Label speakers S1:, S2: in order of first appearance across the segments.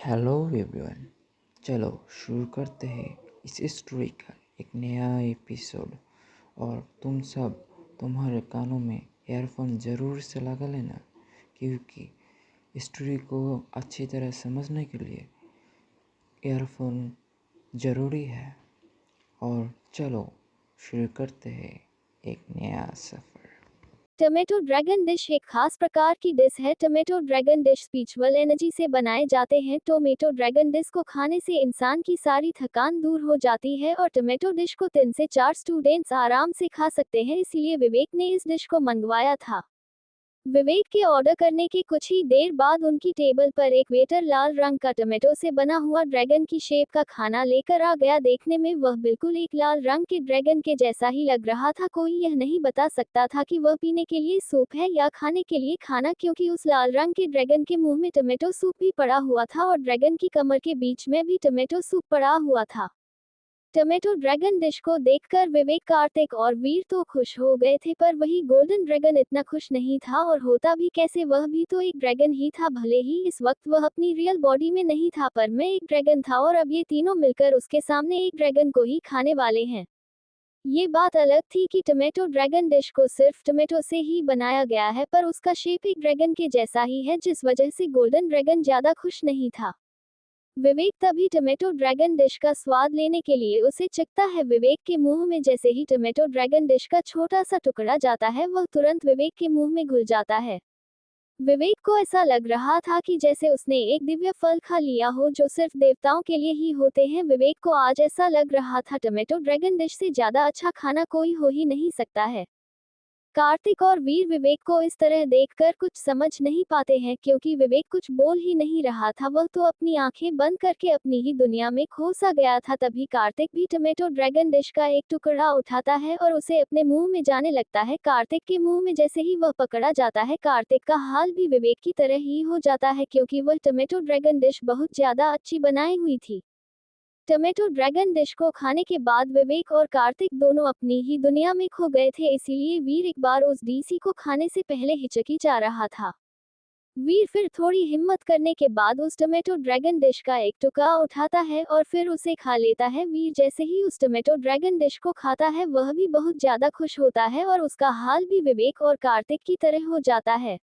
S1: Hello everyone. चलो शुरू करते हैं इस स्टोरी का एक नया एपिसोड। और तुम सब तुम्हारे कानों में ईयरफोन ज़रूर से लगा लेना, क्योंकि स्टोरी को अच्छी तरह समझने के लिए ईयरफोन ज़रूरी है। और चलो शुरू करते हैं एक नया सफ़र।
S2: टमेटो ड्रैगन डिश एक खास प्रकार की डिश है। Tomato dragon dish spiritual energy से बनाए जाते हैं। टोमेटो ड्रैगन डिश को खाने से इंसान की सारी थकान दूर हो जाती है और टमेटो डिश को 3 से 4 स्टूडेंट्स आराम से खा सकते हैं, इसीलिए विवेक ने इस डिश को मंगवाया था। विवेक के ऑर्डर करने के कुछ ही देर बाद उनकी टेबल पर एक वेटर लाल रंग का टमेटो से बना हुआ ड्रैगन की शेप का खाना लेकर आ गया। देखने में वह बिल्कुल एक लाल रंग के ड्रैगन के जैसा ही लग रहा था। कोई यह नहीं बता सकता था कि वह पीने के लिए सूप है या खाने के लिए खाना, क्योंकि उस लाल रंग के ड्रैगन के मुंह में टमेटो सूप भी पड़ा हुआ था और ड्रैगन की कमर के बीच में भी टमेटो सूप पड़ा हुआ था। टमेटो ड्रैगन डिश को देखकर विवेक, कार्तिक और वीर तो खुश हो गए थे, पर वही गोल्डन ड्रैगन इतना खुश नहीं था। और होता भी कैसे, वह भी तो एक ड्रैगन ही था। भले ही इस वक्त वह अपनी रियल बॉडी में नहीं था, पर मैं एक ड्रैगन था और अब ये तीनों मिलकर उसके सामने एक ड्रैगन को ही खाने वाले हैं। ये बात अलग थी कि टमेटो ड्रैगन डिश को सिर्फ टमेटो से ही बनाया गया है, पर उसका शेप एक ड्रैगन के जैसा ही है, जिस वजह से गोल्डन ड्रैगन ज्यादा खुश नहीं था। विवेक तभी टमेटो ड्रैगन डिश का स्वाद लेने के लिए उसे चखता है। विवेक के मुंह में जैसे ही टमेटो ड्रैगन डिश का छोटा सा टुकड़ा जाता है, वह तुरंत विवेक के मुंह में घुल जाता है। विवेक को ऐसा लग रहा था कि जैसे उसने एक दिव्य फल खा लिया हो, जो सिर्फ देवताओं के लिए ही होते हैं। विवेक को आज ऐसा लग रहा था, टमेटो ड्रैगन डिश से ज्यादा अच्छा खाना कोई हो ही नहीं सकता है। कार्तिक और वीर विवेक को इस तरह देखकर कुछ समझ नहीं पाते हैं, क्योंकि विवेक कुछ बोल ही नहीं रहा था। वह तो अपनी आंखें बंद करके अपनी ही दुनिया में खो सा गया था। तभी कार्तिक भी टमेटो ड्रैगन डिश का एक टुकड़ा उठाता है और उसे अपने मुंह में जाने लगता है। कार्तिक के मुंह में जैसे ही वह पकड़ा जाता है, कार्तिक का हाल भी विवेक की तरह ही हो जाता है, क्योंकि वह टमेटो ड्रैगन डिश बहुत ज्यादा अच्छी बनाई हुई थी। टमेटो ड्रैगन डिश को खाने के बाद विवेक और कार्तिक दोनों अपनी ही दुनिया में खो गए थे, इसीलिए वीर एक बार उस डीसी को खाने से पहले हिचकिचा रहा था। वीर फिर थोड़ी हिम्मत करने के बाद उस टमेटो ड्रैगन डिश का एक टुकड़ा उठाता है और फिर उसे खा लेता है। वीर जैसे ही उस टमेटो ड्रैगन डिश को खाता है, वह भी बहुत ज्यादा खुश होता है और उसका हाल भी विवेक और कार्तिक की तरह हो जाता है।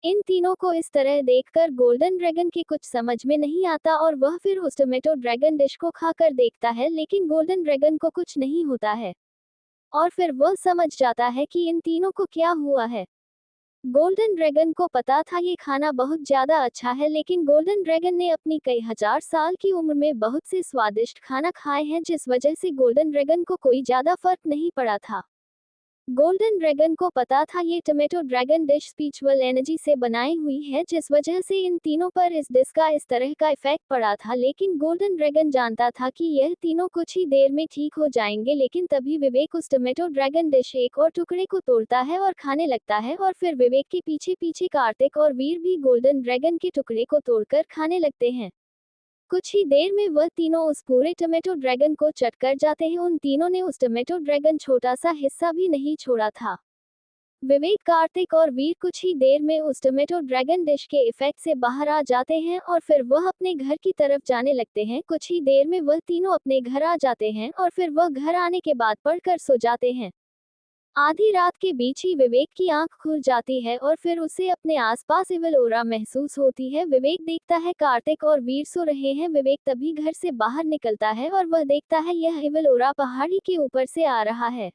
S2: इन तीनों को इस तरह देखकर गोल्डन ड्रैगन के कुछ समझ में नहीं आता और वह फिर उस टमेटो ड्रैगन डिश को खाकर देखता है, लेकिन गोल्डन ड्रैगन को कुछ नहीं होता है। और फिर वह समझ जाता है कि इन तीनों को क्या हुआ है। गोल्डन ड्रैगन को पता था ये खाना बहुत ज्यादा अच्छा है, लेकिन गोल्डन ड्रैगन ने अपनी कई हजार साल की उम्र में बहुत से स्वादिष्ट खाना खाए हैं, जिस वजह से गोल्डन ड्रैगन को कोई ज्यादा फर्क नहीं पड़ा था। गोल्डन ड्रैगन को पता था ये tomato dragon dish spiritual energy से बनाई हुई है, जिस वजह से इन तीनों पर इस डिश का इस तरह का इफेक्ट पड़ा था। लेकिन गोल्डन ड्रैगन जानता था कि यह तीनों कुछ ही देर में ठीक हो जाएंगे, लेकिन तभी विवेक उस टमेटो ड्रैगन डिश एक और टुकड़े को तोड़ता है और खाने लगता है। और फिर विवेक के पीछे पीछे कार्तिक और वीर भी गोल्डन ड्रैगन के टुकड़े को तोड़कर खाने लगते हैं। कुछ ही देर में वह तीनों उस पूरे टमेटो ड्रैगन को चट कर जाते हैं। उन तीनों ने उस टमेटो ड्रैगन छोटा सा हिस्सा भी नहीं छोड़ा था। विवेक, कार्तिक और वीर कुछ ही देर में उस टमेटो ड्रैगन डिश के इफेक्ट से बाहर आ जाते हैं और फिर वह अपने घर की तरफ जाने लगते हैं। कुछ ही देर में वह तीनों अपने घर आ जाते हैं और फिर वह घर आने के बाद पढ़कर सो जाते हैं। आधी रात के बीच ही विवेक की आंख खुल जाती है और फिर उसे अपने आसपास इविल ओरा महसूस होती है। विवेक देखता है कार्तिक और वीर सो रहे हैं। विवेक तभी घर से बाहर निकलता है और वह देखता है यह इविल ओरा पहाड़ी के ऊपर से आ रहा है।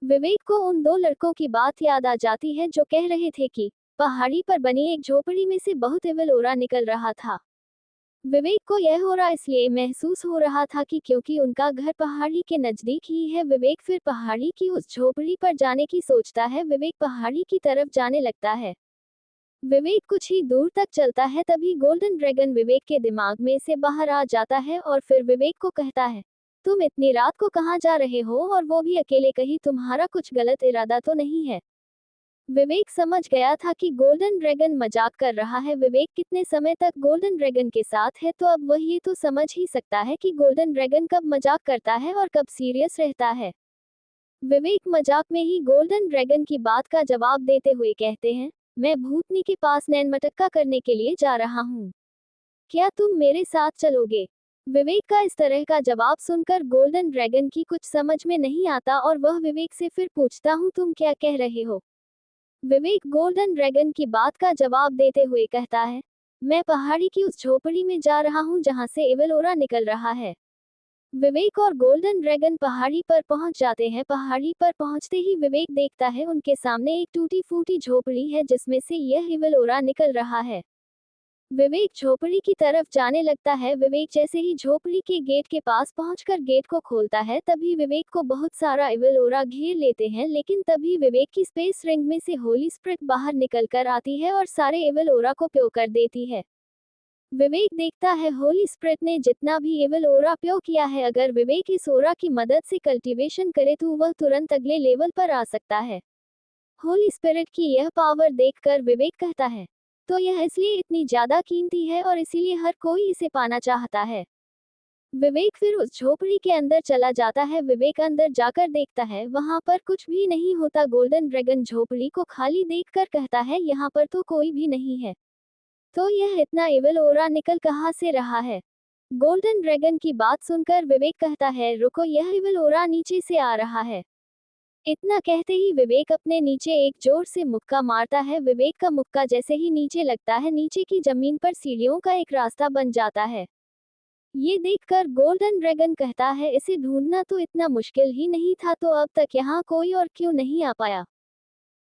S2: विवेक को उन दो लड़कों की बात याद आ जाती है जो कह रहे थे कि पहाड़ी पर बनी एक झोपड़ी में से बहुत इविल ओरा निकल रहा था। विवेक को यह हो रहा इसलिए महसूस हो रहा था कि क्योंकि उनका घर पहाड़ी के नजदीक ही है। विवेक फिर पहाड़ी की उस झोपड़ी पर जाने की सोचता है। विवेक पहाड़ी की तरफ जाने लगता है। विवेक कुछ ही दूर तक चलता है, तभी गोल्डन ड्रैगन विवेक के दिमाग में से बाहर आ जाता है और फिर विवेक को कहता है, तुम इतनी रात को कहाँ जा रहे हो, और वो भी अकेले? कहीं तुम्हारा कुछ गलत इरादा तो नहीं है? विवेक समझ गया था कि गोल्डन ड्रैगन मजाक कर रहा है। विवेक कितने समय तक गोल्डन ड्रैगन के साथ है, तो अब वह ये तो समझ ही सकता है कि गोल्डन ड्रैगन कब मजाक करता है और कब सीरियस रहता है। विवेक मजाक में ही गोल्डन ड्रैगन की बात का जवाब देते हुए कहते हैं, मैं भूतनी के पास नैन मटक्का करने के लिए जा रहा हूँ। क्या तुम मेरे साथ चलोगे? विवेक का इस तरह का जवाब सुनकर गोल्डन ड्रैगन की कुछ समझ में नहीं आता और वह विवेक से फिर पूछता हूँ तुम क्या कह रहे हो? विवेक गोल्डन ड्रैगन की बात का जवाब देते हुए कहता है, मैं पहाड़ी की उस झोपड़ी में जा रहा हूँ जहाँ से एविल ओरा निकल रहा है। विवेक और गोल्डन ड्रैगन पहाड़ी पर पहुंच जाते हैं। पहाड़ी पर पहुंचते ही विवेक देखता है उनके सामने एक टूटी फूटी झोपड़ी है जिसमें से यह एविल ओरा निकल रहा है। विवेक झोपड़ी की तरफ जाने लगता है। विवेक जैसे ही झोपड़ी के गेट के पास पहुंचकर गेट को खोलता है तभी विवेक को बहुत सारा एविल ओरा घेर लेते हैं, लेकिन तभी विवेक की स्पेस रिंग में से होली स्प्रिट बाहर निकल कर आती है और सारे एविल ओरा को प्यो कर देती है। विवेक देखता है होली स्प्रिट ने जितना भी एविल ओरा प्यो किया है, अगर विवेक इस ओरा की मदद से कल्टीवेशन करे तो वह तुरंत अगले लेवल पर आ सकता है। होली स्पिरिट की यह पावर देखकर विवेक कहता है, तो यह इसलिए इतनी ज्यादा कीमती है और इसीलिए हर कोई इसे पाना चाहता है। विवेक फिर उस झोपड़ी के अंदर चला जाता है। विवेक अंदर जाकर देखता है वहां पर कुछ भी नहीं होता। गोल्डन ड्रैगन झोपड़ी को खाली देखकर कहता है यहाँ पर तो कोई भी नहीं है, तो यह इतना एविल ओरा निकल कहाँ से रहा है? गोल्डन ड्रैगन की बात सुनकर विवेक कहता है, रुको, यह एविल ओरा नीचे से आ रहा है। इतना कहते ही विवेक अपने नीचे एक जोर से मुक्का मारता है। विवेक का मुक्का जैसे ही नीचे लगता है, नीचे की जमीन पर सीढ़ियों का एक रास्ता बन जाता है। ये देखकर गोल्डन ड्रैगन कहता है, इसे ढूंढना तो इतना मुश्किल ही नहीं था, तो अब तक यहाँ कोई और क्यों नहीं आ पाया?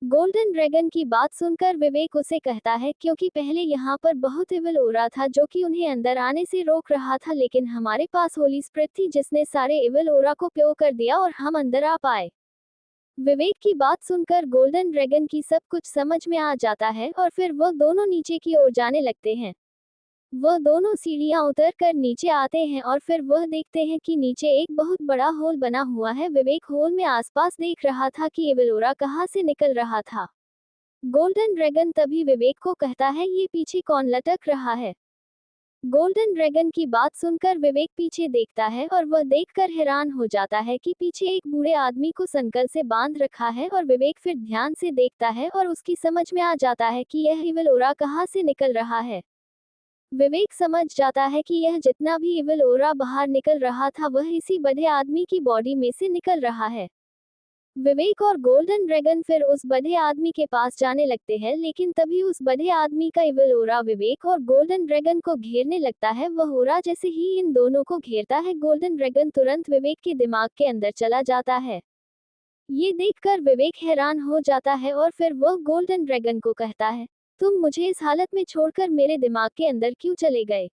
S2: गोल्डन ड्रैगन की बात सुनकर विवेक उसे कहता है, क्योंकि पहले यहाँ पर बहुत एविल ओरा था जो कि उन्हें अंदर आने से रोक रहा था, लेकिन हमारे पास होली स्प्रिट थी जिसने सारे एविल ओरा को प्यो कर दिया और हम अंदर आ पाए। विवेक की बात सुनकर गोल्डन ड्रैगन की सब कुछ समझ में आ जाता है और फिर वह दोनों नीचे की ओर जाने लगते हैं। वह दोनों सीढ़ियां उतर कर नीचे आते हैं और फिर वह देखते हैं कि नीचे एक बहुत बड़ा होल बना हुआ है। विवेक होल में आसपास देख रहा था कि एविल ओरा कहाँ से निकल रहा था। गोल्डन ड्रैगन तभी विवेक को कहता है, ये पीछे कौन लटक रहा है? गोल्डन ड्रैगन की बात सुनकर विवेक पीछे देखता है और वह देखकर हैरान हो जाता है कि पीछे एक बूढ़े आदमी को संकल से बांध रखा है। और विवेक फिर ध्यान से देखता है और उसकी समझ में आ जाता है कि यह एविल ओरा कहाँ से निकल रहा है। विवेक समझ जाता है कि यह जितना भी एविल ओरा बाहर निकल रहा था वह इसी बड़े आदमी की बॉडी में से निकल रहा है। विवेक और गोल्डन ड्रैगन फिर उस बड़े आदमी के पास जाने लगते हैं, लेकिन तभी उस बड़े आदमी का एविल ओरा विवेक और गोल्डन ड्रैगन को घेरने लगता है। वह ओरा जैसे ही इन दोनों को घेरता है, गोल्डन ड्रैगन तुरंत विवेक के दिमाग के अंदर चला जाता है। ये देखकर विवेक हैरान हो जाता है और फिर वह गोल्डन ड्रैगन को कहता है, तुम मुझे इस हालत में छोड़कर मेरे दिमाग के अंदर क्यों चले गए?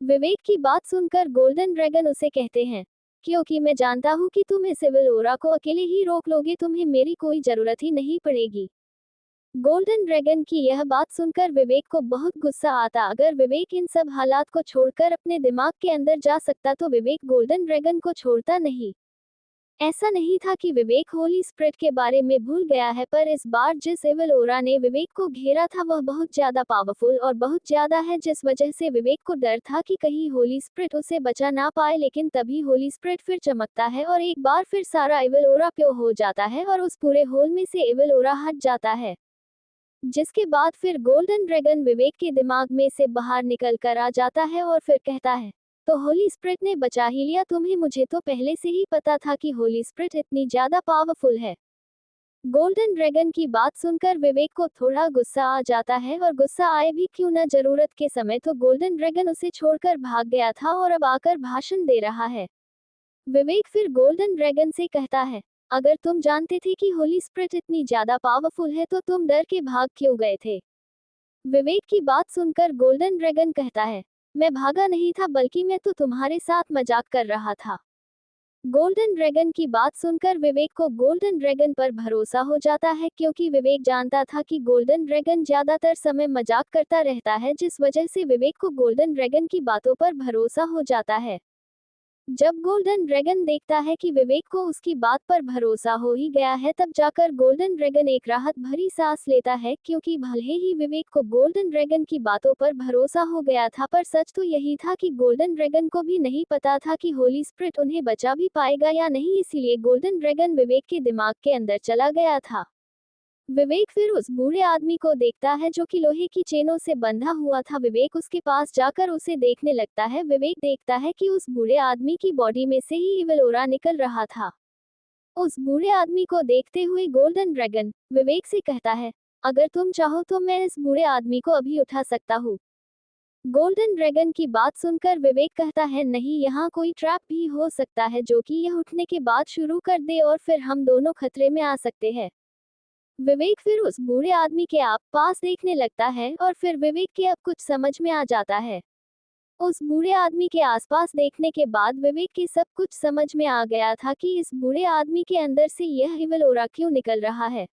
S2: विवेक की बात सुनकर गोल्डन ड्रैगन उसे कहते हैं, क्योंकि मैं जानता हूँ कि तुम इस एविल ओरा को अकेले ही रोक लोगे, तुम्हें मेरी कोई जरूरत ही नहीं पड़ेगी। गोल्डन ड्रैगन की यह बात सुनकर विवेक को बहुत गुस्सा आता। अगर विवेक इन सब हालात को छोड़कर अपने दिमाग के अंदर जा सकता तो विवेक गोल्डन ड्रैगन को छोड़ता नहीं। ऐसा नहीं था कि विवेक होली स्प्रिट के बारे में भूल गया है, पर इस बार जिस एविल ओरा ने विवेक को घेरा था वह बहुत ज्यादा पावरफुल और बहुत ज्यादा है, जिस वजह से विवेक को डर था कि कहीं होली स्प्रिट उसे बचा ना पाए। लेकिन तभी होली स्प्रिट फिर चमकता है और एक बार फिर सारा एविल ओरा प्यो हो जाता है और उस पूरे होल में से एविल ओरा हट जाता है। जिसके बाद फिर गोल्डन ड्रैगन विवेक के दिमाग में से बाहर निकल कर आ जाता है और फिर कहता है, तो होली स्प्रिट ने बचा ही लिया तुम्हें, मुझे तो पहले से ही पता था कि होली स्प्रिट इतनी ज्यादा पावरफुल है। गोल्डन ड्रैगन की बात सुनकर विवेक को थोड़ा गुस्सा आ जाता है, और गुस्सा आए भी क्यों ना, जरूरत के समय तो गोल्डन ड्रैगन उसे छोड़कर भाग गया था और अब आकर भाषण दे रहा है। विवेक फिर गोल्डन ड्रैगन से कहता है, अगर तुम जानते थे कि होली स्प्रिट इतनी ज्यादा पावरफुल है तो तुम डर के भाग क्यों गए थे? विवेक की बात सुनकर गोल्डन ड्रैगन कहता है, मैं भागा नहीं था, बल्कि मैं तो तुम्हारे साथ मजाक कर रहा था। गोल्डन ड्रैगन की बात सुनकर विवेक को गोल्डन ड्रैगन पर भरोसा हो जाता है, क्योंकि विवेक जानता था कि गोल्डन ड्रैगन ज्यादातर समय मजाक करता रहता है, जिस वजह से विवेक को गोल्डन ड्रैगन की बातों पर भरोसा हो जाता है। जब गोल्डन ड्रैगन देखता है कि विवेक को उसकी बात पर भरोसा हो ही गया है, तब जाकर गोल्डन ड्रैगन एक राहत भरी सांस लेता है, क्योंकि भले ही विवेक को गोल्डन ड्रैगन की बातों पर भरोसा हो गया था, पर सच तो यही था कि गोल्डन ड्रैगन को भी नहीं पता था कि होली स्प्रिट उन्हें बचा भी पाएगा या नहीं, इसीलिए गोल्डन ड्रैगन विवेक के दिमाग के अंदर चला गया था। विवेक फिर उस बूढ़े आदमी को देखता है जो कि लोहे की चेनों से बंधा हुआ था। विवेक उसके पास जाकर उसे देखने लगता है। विवेक देखता है कि उस बूढ़े आदमी की बॉडी में से ही इविल ओरा निकल रहा था। उस बूढ़े आदमी को देखते हुए गोल्डन ड्रैगन विवेक से कहता है, अगर तुम चाहो तो मैं इस बूढ़े आदमी को अभी उठा सकता हूँ। गोल्डन ड्रैगन की बात सुनकर विवेक कहता है, नहीं, यहाँ कोई ट्रैप भी हो सकता है जो कि यह उठने के बाद शुरू कर दे और फिर हम दोनों खतरे में आ सकते हैं। विवेक फिर उस बूढ़े आदमी के आप पास देखने लगता है और फिर विवेक के अब कुछ समझ में आ जाता है। उस बूढ़े आदमी के आसपास देखने के बाद विवेक के सब कुछ समझ में आ गया था कि इस बूढ़े आदमी के अंदर से यह इविल ओरा क्यों निकल रहा है।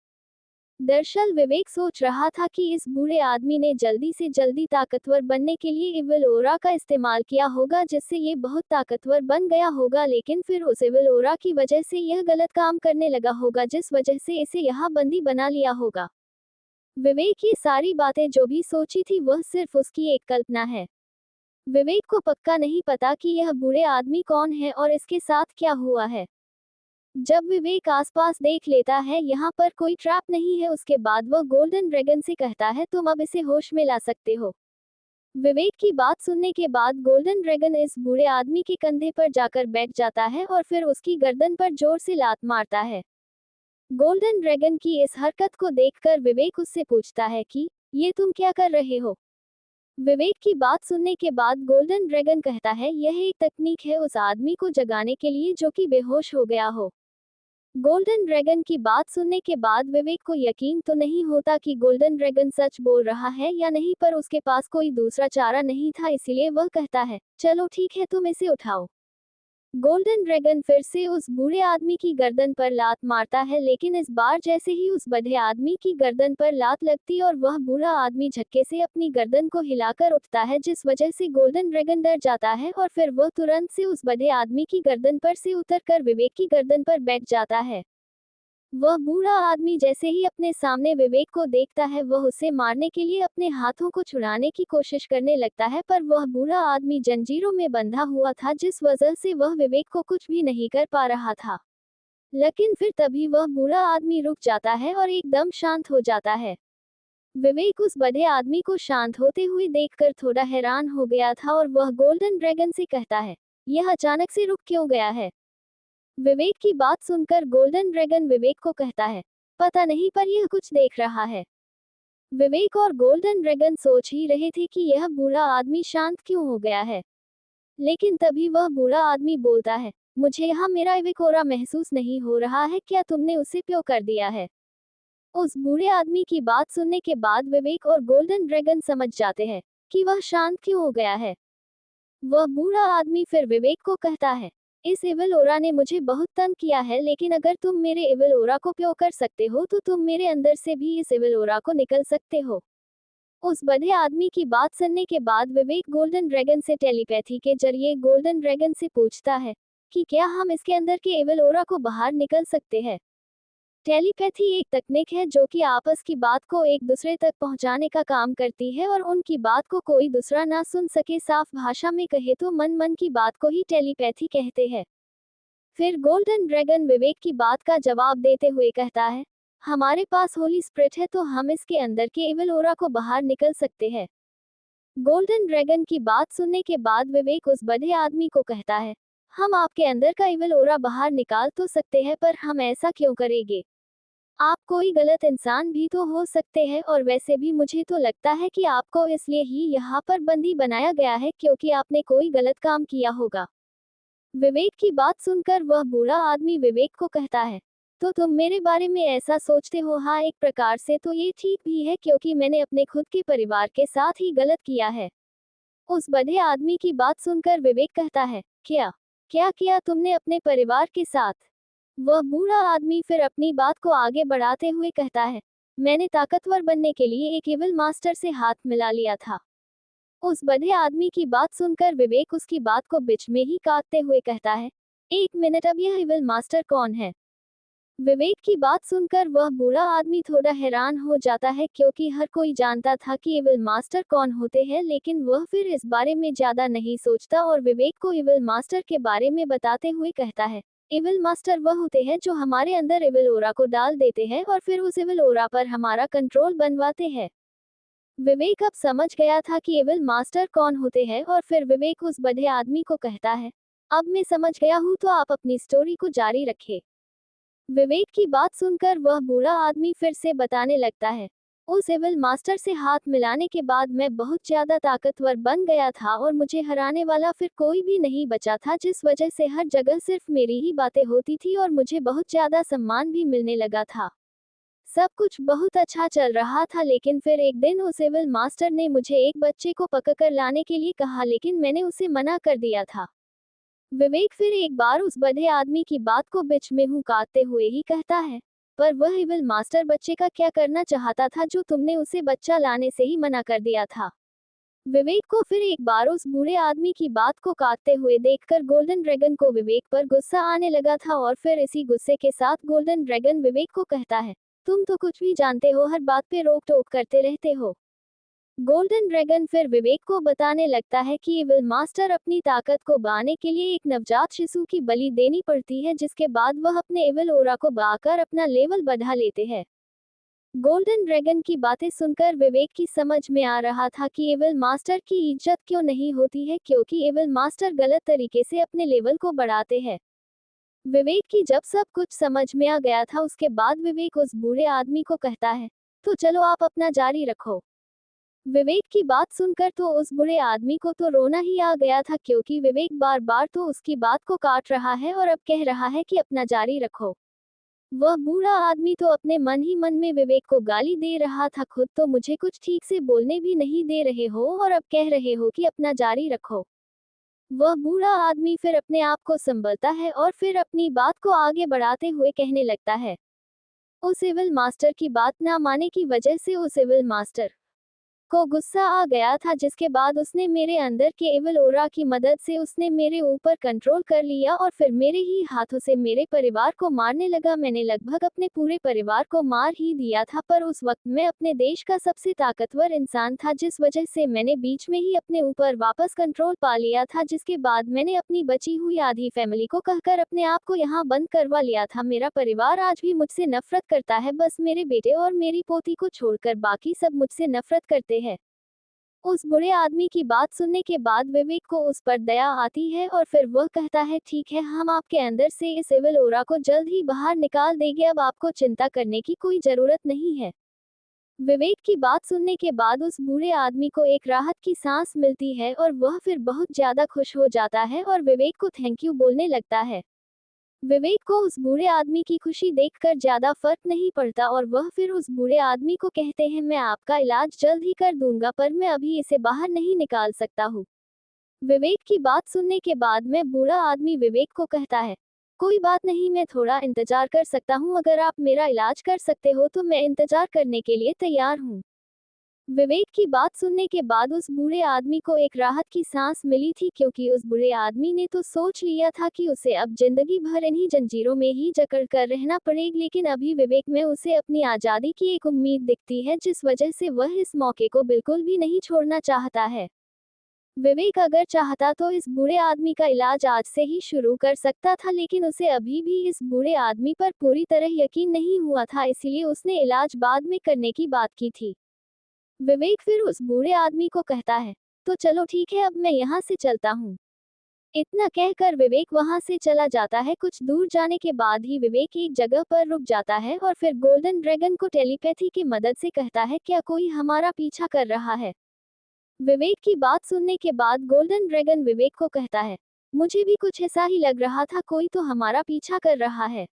S2: दरअसल विवेक सोच रहा था कि इस बूढ़े आदमी ने जल्दी से जल्दी ताकतवर बनने के लिए इविल ओरा का इस्तेमाल किया होगा, जिससे ये बहुत ताकतवर बन गया होगा, लेकिन फिर उस इविल ओरा की वजह से यह गलत काम करने लगा होगा, जिस वजह से इसे यहाँ बंदी बना लिया होगा। विवेक ये सारी बातें जो भी सोची थी वह सिर्फ उसकी एक कल्पना है। विवेक को पक्का नहीं पता कि यह बूढ़े आदमी कौन है और इसके साथ क्या हुआ है। जब विवेक आसपास देख लेता है यहाँ पर कोई ट्रैप नहीं है, उसके बाद वह गोल्डन ड्रैगन से कहता है, तुम अब इसे होश में ला सकते हो। विवेक की बात सुनने के बाद गोल्डन ड्रैगन इस बूढ़े आदमी के कंधे पर जाकर बैठ जाता है और फिर उसकी गर्दन पर जोर से लात मारता है। गोल्डन ड्रैगन की इस हरकत को देखकर विवेक उससे पूछता है कि ये तुम क्या कर रहे हो। विवेक की बात सुनने के बाद गोल्डन ड्रैगन कहता है, यह एक तकनीक है उस आदमी को जगाने के लिए जो कि बेहोश हो गया हो। गोल्डन ड्रैगन की बात सुनने के बाद विवेक को यकीन तो नहीं होता कि गोल्डन ड्रैगन सच बोल रहा है या नहीं, पर उसके पास कोई दूसरा चारा नहीं था, इसलिए वह कहता है, चलो ठीक है, तुम इसे उठाओ। गोल्डन ड्रैगन फिर से उस बूढ़े आदमी की गर्दन पर लात मारता है, लेकिन इस बार जैसे ही उस बूढ़े आदमी की गर्दन पर लात लगती और वह बूढ़ा आदमी झटके से अपनी गर्दन को हिलाकर उठता है, जिस वजह से गोल्डन ड्रैगन डर जाता है और फिर वह तुरंत से उस बूढ़े आदमी की गर्दन पर से उतरकर विवेक की गर्दन पर बैठ जाता है। वह बूढ़ा आदमी जैसे ही अपने सामने विवेक को देखता है वह उसे मारने के लिए अपने हाथों को छुड़ाने की कोशिश करने लगता है, पर वह बूढ़ा आदमी जंजीरों में बंधा हुआ था, जिस वजह से वह विवेक को कुछ भी नहीं कर पा रहा था। लेकिन फिर तभी वह बूढ़ा आदमी रुक जाता है और एकदम शांत हो जाता है। विवेक उस बूढ़े आदमी को शांत होते हुए देखकर थोड़ा हैरान हो गया था और वह गोल्डन ड्रैगन से कहता है, यह अचानक से रुक क्यों गया है। विवेक की बात सुनकर गोल्डन ड्रैगन विवेक को कहता है, पता नहीं, पर यह कुछ देख रहा है। विवेक और गोल्डन ड्रैगन सोच ही रहे थे कि यह बूढ़ा आदमी शांत क्यों हो गया है, लेकिन तभी वह बूढ़ा आदमी बोलता है, मुझे यहाँ मेरा इविकोरा महसूस नहीं हो रहा है, क्या तुमने उसे प्यो कर दिया है। उस बूढ़े आदमी की बात सुनने के बाद विवेक और गोल्डन ड्रैगन समझ जाते हैं कि वह शांत क्यों हो गया है। वह बूढ़ा आदमी फिर विवेक को कहता है, इस इविल ओरा ने मुझे बहुत तंग किया है, लेकिन अगर तुम मेरे इविल ओरा को प्यो कर सकते हो तो तुम मेरे अंदर से भी इस इविल ओरा को निकल सकते हो। उस बड़े आदमी की बात सुनने के बाद विवेक गोल्डन ड्रैगन से टेलीपैथी के जरिए गोल्डन ड्रैगन से पूछता है कि क्या हम इसके अंदर के इविल ओरा को बाहर निकल सकते हैं। टेलीपैथी एक तकनीक है जो कि आपस की बात को एक दूसरे तक पहुंचाने का काम करती है और उनकी बात को कोई दूसरा ना सुन सके। साफ भाषा में कहे तो मन मन की बात को ही टेलीपैथी कहते हैं। फिर गोल्डन ड्रैगन विवेक की बात का जवाब देते हुए कहता है, हमारे पास होली स्पिरिट है तो हम इसके अंदर के इविल ओरा को बाहर निकल सकते हैं। गोल्डन ड्रैगन की बात सुनने के बाद विवेक उस बड़े आदमी को कहता है, हम आपके अंदर का इविल ओरा बाहर निकाल तो सकते हैं, पर हम ऐसा क्यों करेंगे। आप कोई गलत इंसान भी तो हो सकते हैं, और वैसे भी मुझे तो लगता है कि आपको इसलिए ही यहाँ पर बंदी बनाया गया है क्योंकि आपने कोई गलत काम किया होगा। विवेक की बात सुनकर वह बूढ़ा आदमी विवेक को कहता है, तो तुम मेरे बारे में ऐसा सोचते हो। हाँ, एक प्रकार से तो ये ठीक भी है क्योंकि मैंने अपने खुद के परिवार के साथ ही गलत किया है। उस बड़े आदमी की बात सुनकर विवेक कहता है, क्या क्या किया तुमने अपने परिवार के साथ। वह बूढ़ा आदमी फिर अपनी बात को आगे बढ़ाते हुए कहता है, मैंने ताकतवर बनने के लिए एक इविल मास्टर से हाथ मिला लिया था। उस बड़े आदमी की बात सुनकर विवेक उसकी बात को बीच में ही काटते हुए कहता है, एक मिनट, अब यह इविल मास्टर कौन है। विवेक की बात सुनकर वह बूढ़ा आदमी थोड़ा हैरान हो जाता है क्योंकि हर कोई जानता था कि इविल मास्टर कौन होते हैं, लेकिन वह फिर इस बारे में ज्यादा नहीं सोचता और विवेक को इविल मास्टर के बारे में बताते हुए कहता है, एविल मास्टर वह होते हैं जो हमारे अंदर एविल ओरा को डाल देते हैं और फिर उस एविल ओरा पर हमारा कंट्रोल बनवाते हैं। विवेक अब समझ गया था कि एविल मास्टर कौन होते हैं और फिर विवेक उस बूढ़े आदमी को कहता है, अब मैं समझ गया हूँ तो आप अपनी स्टोरी को जारी रखें। विवेक की बात सुनकर वह बूढ़ा आदमी फिर से बताने लगता है, उस एविल मास्टर से हाथ मिलाने के बाद मैं बहुत ज्यादा ताकतवर बन गया था और मुझे हराने वाला फिर कोई भी नहीं बचा था, जिस वजह से हर जगह सिर्फ मेरी ही बातें होती थी और मुझे बहुत ज्यादा सम्मान भी मिलने लगा था। सब कुछ बहुत अच्छा चल रहा था, लेकिन फिर एक दिन उस एविल मास्टर ने मुझे एक बच्चे को पकड़कर लाने के लिए कहा, लेकिन मैंने उसे मना कर दिया था। विवेक फिर एक बार उस बूढ़े आदमी की बात को बीच में हुंकारते हुए ही कहता है, पर वह एविल मास्टर बच्चे का क्या करना चाहता था जो तुमने उसे बच्चा लाने से ही मना कर दिया था। विवेक को फिर एक बार उस बूढ़े आदमी की बात को काटते हुए देखकर गोल्डन ड्रैगन को विवेक पर गुस्सा आने लगा था और फिर इसी गुस्से के साथ गोल्डन ड्रैगन विवेक को कहता है, तुम तो कुछ भी जानते हो, हर बात पे रोक टोक करते रहते हो। गोल्डन ड्रैगन फिर विवेक को बताने लगता है कि एविल मास्टर अपनी ताकत को बाने के लिए एक नवजात शिशु की बलि देनी पड़ती है, जिसके बाद वह अपने एविल ओरा को बाकर अपना लेवल बढ़ा लेते हैं। गोल्डन ड्रैगन की बातें सुनकर विवेक की समझ में आ रहा था कि एविल मास्टर की इज्जत क्यों नहीं होती है, क्योंकि एविल मास्टर गलत तरीके से अपने लेवल को बढ़ाते हैं। विवेक की जब सब कुछ समझ में आ गया था, उसके बाद विवेक उस बूढ़े आदमी को कहता है, तो चलो आप अपना जारी रखो। विवेक की बात सुनकर तो उस बूढ़े आदमी को तो रोना ही आ गया था, क्योंकि विवेक बार बार तो उसकी बात को काट रहा है और अब कह रहा है कि अपना जारी रखो। वह बूढ़ा आदमी तो अपने मन ही मन में विवेक को गाली दे रहा था, खुद तो मुझे कुछ ठीक से बोलने भी नहीं दे रहे हो और अब कह रहे हो कि अपना जारी रखो। वह बूढ़ा आदमी फिर अपने आप को संभलता है और फिर अपनी बात को आगे बढ़ाते हुए कहने लगता है, उस एविल मास्टर की बात ना माने की वजह से उस एविल मास्टर को गुस्सा आ गया था, जिसके बाद उसने मेरे अंदर के एविल ओरा की मदद से उसने मेरे ऊपर कंट्रोल कर लिया और फिर मेरे ही हाथों से मेरे परिवार को मारने लगा। मैंने लगभग अपने पूरे परिवार को मार ही दिया था, पर उस वक्त मैं अपने देश का सबसे ताकतवर इंसान था, जिस वजह से मैंने बीच में ही अपने ऊपर वापस कंट्रोल पा लिया था, जिसके बाद मैंने अपनी बची हुई आधी फैमिली को कहकर अपने आप को यहाँ बंद करवा लिया था। मेरा परिवार आज भी मुझसे नफरत करता है, बस मेरे बेटे और मेरी पोती को छोड़कर बाकी सब मुझसे नफरत करते हैं। उस बूढ़े आदमी की बात सुनने के बाद विवेक को उस पर दया आती है और फिर वह कहता है, ठीक है, हम आपके अंदर से इस एविल ओरा को जल्द ही बाहर निकाल देंगे, अब आपको चिंता करने की कोई जरूरत नहीं है। विवेक की बात सुनने के बाद उस बूढ़े आदमी को एक राहत की सांस मिलती है और वह फिर बहुत ज्यादा खुश हो जाता है और विवेक को थैंक यू बोलने लगता है। विवेक को उस बूढ़े आदमी की खुशी देखकर ज्यादा फर्क नहीं पड़ता और वह फिर उस बूढ़े आदमी को कहते हैं, मैं आपका इलाज जल्द ही कर दूंगा, पर मैं अभी इसे बाहर नहीं निकाल सकता हूँ। विवेक की बात सुनने के बाद में बूढ़ा आदमी विवेक को कहता है, कोई बात नहीं, मैं थोड़ा इंतजार कर सकता हूँ, अगर आप मेरा इलाज कर सकते हो तो मैं इंतजार करने के लिए तैयार हूँ। विवेक की बात सुनने के बाद उस बूढ़े आदमी को एक राहत की सांस मिली थी, क्योंकि उस बूढ़े आदमी ने तो सोच लिया था कि उसे अब जिंदगी भर इन्हीं जंजीरों में ही जकड़ कर रहना पड़ेगा, लेकिन अभी विवेक में उसे अपनी आजादी की एक उम्मीद दिखती है, जिस वजह से वह इस मौके को बिल्कुल भी नहीं छोड़ना चाहता है। विवेक अगर चाहता तो इस बूढ़े आदमी का इलाज आज से ही शुरू कर सकता था, लेकिन उसे अभी भी इस बूढ़े आदमी पर पूरी तरह यकीन नहीं हुआ था, इसलिए उसने इलाज बाद में करने की बात की थी। विवेक फिर उस बूढ़े आदमी को कहता है, तो चलो ठीक है, अब मैं यहाँ से चलता हूँ। इतना कहकर विवेक वहाँ से चला जाता है। कुछ दूर जाने के बाद ही विवेक एक जगह पर रुक जाता है और फिर गोल्डन ड्रैगन को टेलीपैथी की मदद से कहता है, क्या कोई हमारा पीछा कर रहा है? विवेक की बात सुनने के बाद गोल्डन ड्रैगन विवेक को कहता है, मुझे भी कुछ ऐसा ही लग रहा था, कोई तो हमारा पीछा कर रहा है।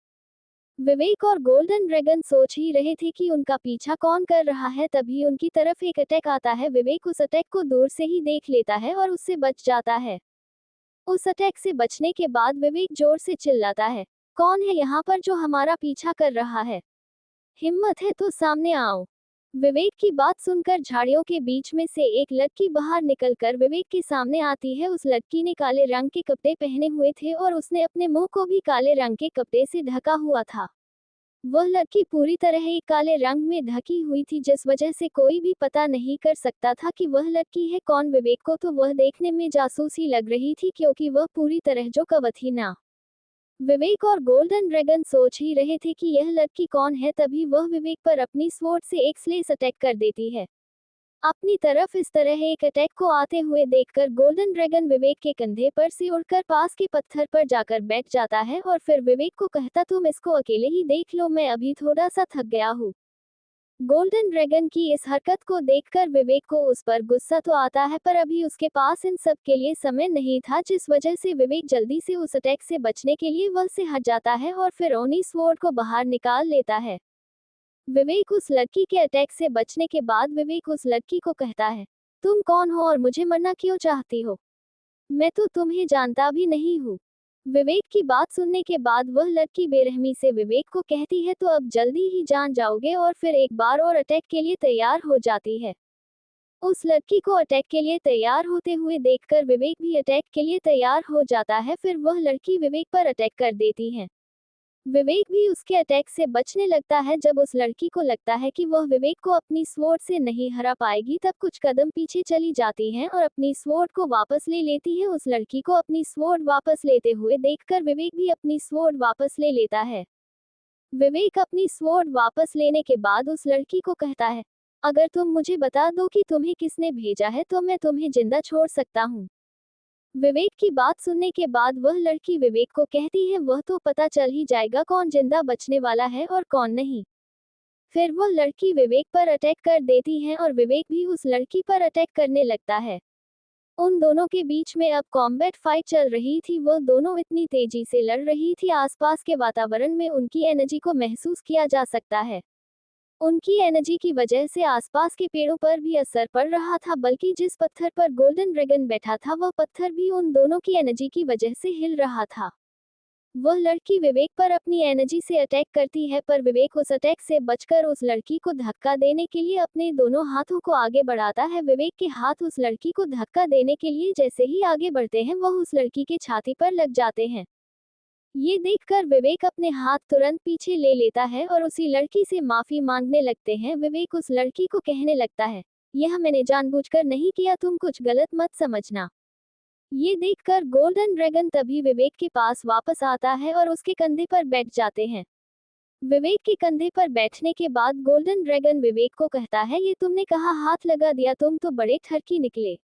S2: विवेक और गोल्डन ड्रैगन सोच ही रहे थे कि उनका पीछा कौन कर रहा है, तभी उनकी तरफ एक अटैक आता है। विवेक उस अटैक को दूर से ही देख लेता है और उससे बच जाता है। उस अटैक से बचने के बाद विवेक जोर से चिल्लाता है, कौन है यहाँ पर जो हमारा पीछा कर रहा है? हिम्मत है तो सामने आओ। विवेक की बात सुनकर झाड़ियों के बीच में से एक लड़की बाहर निकलकर विवेक के सामने आती है। उस लड़की ने काले रंग के कपड़े पहने हुए थे और उसने अपने मुंह को भी काले रंग के कपड़े से ढका हुआ था। वह लड़की पूरी तरह एक काले रंग में ढकी हुई थी, जिस वजह से कोई भी पता नहीं कर सकता था कि वह लड़की है कौन। विवेक को तो वह देखने में जासूस ही लग रही थी, क्योंकि वह पूरी तरह जो कवत ही ना विवेक और गोल्डन ड्रैगन सोच ही रहे थे कि यह लड़की कौन है, तभी वह विवेक पर अपनी स्वॉर्ड से एक स्लेस अटैक कर देती है। अपनी तरफ इस तरह एक अटैक को आते हुए देखकर गोल्डन ड्रैगन विवेक के कंधे पर से उड़कर पास के पत्थर पर जाकर बैठ जाता है और फिर विवेक को कहता, तुम इसको अकेले ही देख लो, मैं अभी थोड़ा सा थक गया हूँ। गोल्डन ड्रैगन की इस हरकत को देखकर विवेक को उस पर गुस्सा तो आता है, पर अभी उसके पास इन सब के लिए समय नहीं था, जिस वजह से विवेक जल्दी से उस अटैक से बचने के लिए वह से हट जाता है और फिर ओनी स्वॉर्ड को बाहर निकाल लेता है। विवेक उस लड़की के अटैक से बचने के बाद विवेक उस लड़की को कहता है, तुम कौन हो और मुझे मरना क्यों चाहती हो? मैं तो तुम्हें जानता भी नहीं हूँ। विवेक की बात सुनने के बाद वह लड़की बेरहमी से विवेक को कहती है, तो अब जल्दी ही जान जाओगे, और फिर एक बार और अटैक के लिए तैयार हो जाती है। उस लड़की को अटैक के लिए तैयार होते हुए देखकर विवेक भी अटैक के लिए तैयार हो जाता है, फिर वह लड़की विवेक पर अटैक कर देती है। विवेक भी उसके अटैक से बचने लगता है। जब उस लड़की को लगता है कि वह विवेक को अपनी स्वॉर्ड से नहीं हरा पाएगी, तब कुछ कदम पीछे चली जाती है और अपनी स्वॉर्ड को वापस ले लेती है। उस लड़की को अपनी स्वॉर्ड वापस लेते हुए देखकर विवेक भी अपनी स्वॉर्ड वापस ले लेता है। विवेक अपनी स्वॉर्ड वापस लेने के बाद उस लड़की को कहता है, अगर तुम मुझे बता दो कि तुम्हें किसने भेजा है तो मैं तुम्हें जिंदा छोड़ सकता हूँ। विवेक की बात सुनने के बाद वह लड़की विवेक को कहती है, वह तो पता चल ही जाएगा कौन जिंदा बचने वाला है और कौन नहीं। फिर वह लड़की विवेक पर अटैक कर देती है और विवेक भी उस लड़की पर अटैक करने लगता है। उन दोनों के बीच में अब कॉम्बैट फाइट चल रही थी। वह दोनों इतनी तेजी से लड़ रही थी, आसपास के वातावरण में उनकी एनर्जी को महसूस किया जा सकता है। उनकी एनर्जी की वजह से आसपास के पेड़ों पर भी असर पड़ रहा था, बल्कि जिस पत्थर पर गोल्डन ड्रैगन बैठा था वह पत्थर भी उन दोनों की एनर्जी की वजह से हिल रहा था। वह लड़की विवेक पर अपनी एनर्जी से अटैक करती है, पर विवेक उस अटैक से बचकर उस लड़की को धक्का देने के लिए अपने दोनों हाथों को आगे बढ़ाता है। विवेक के हाथ उस लड़की को धक्का देने के लिए जैसे ही आगे बढ़ते हैं, वह उस लड़की के छाती पर लग जाते हैं। ये देखकर विवेक अपने हाथ तुरंत पीछे ले लेता है और उसी लड़की से माफी मांगने लगते हैं। विवेक उस लड़की को कहने लगता है, यह मैंने जानबूझकर नहीं किया, तुम कुछ गलत मत समझना। ये देखकर गोल्डन ड्रैगन तभी विवेक के पास वापस आता है और उसके कंधे पर बैठ जाते हैं। विवेक के कंधे पर बैठने के बाद गोल्डन ड्रैगन विवेक को कहता है, ये तुमने कहाँ हाथ लगा दिया, तुम तो बड़े ठरकी निकले।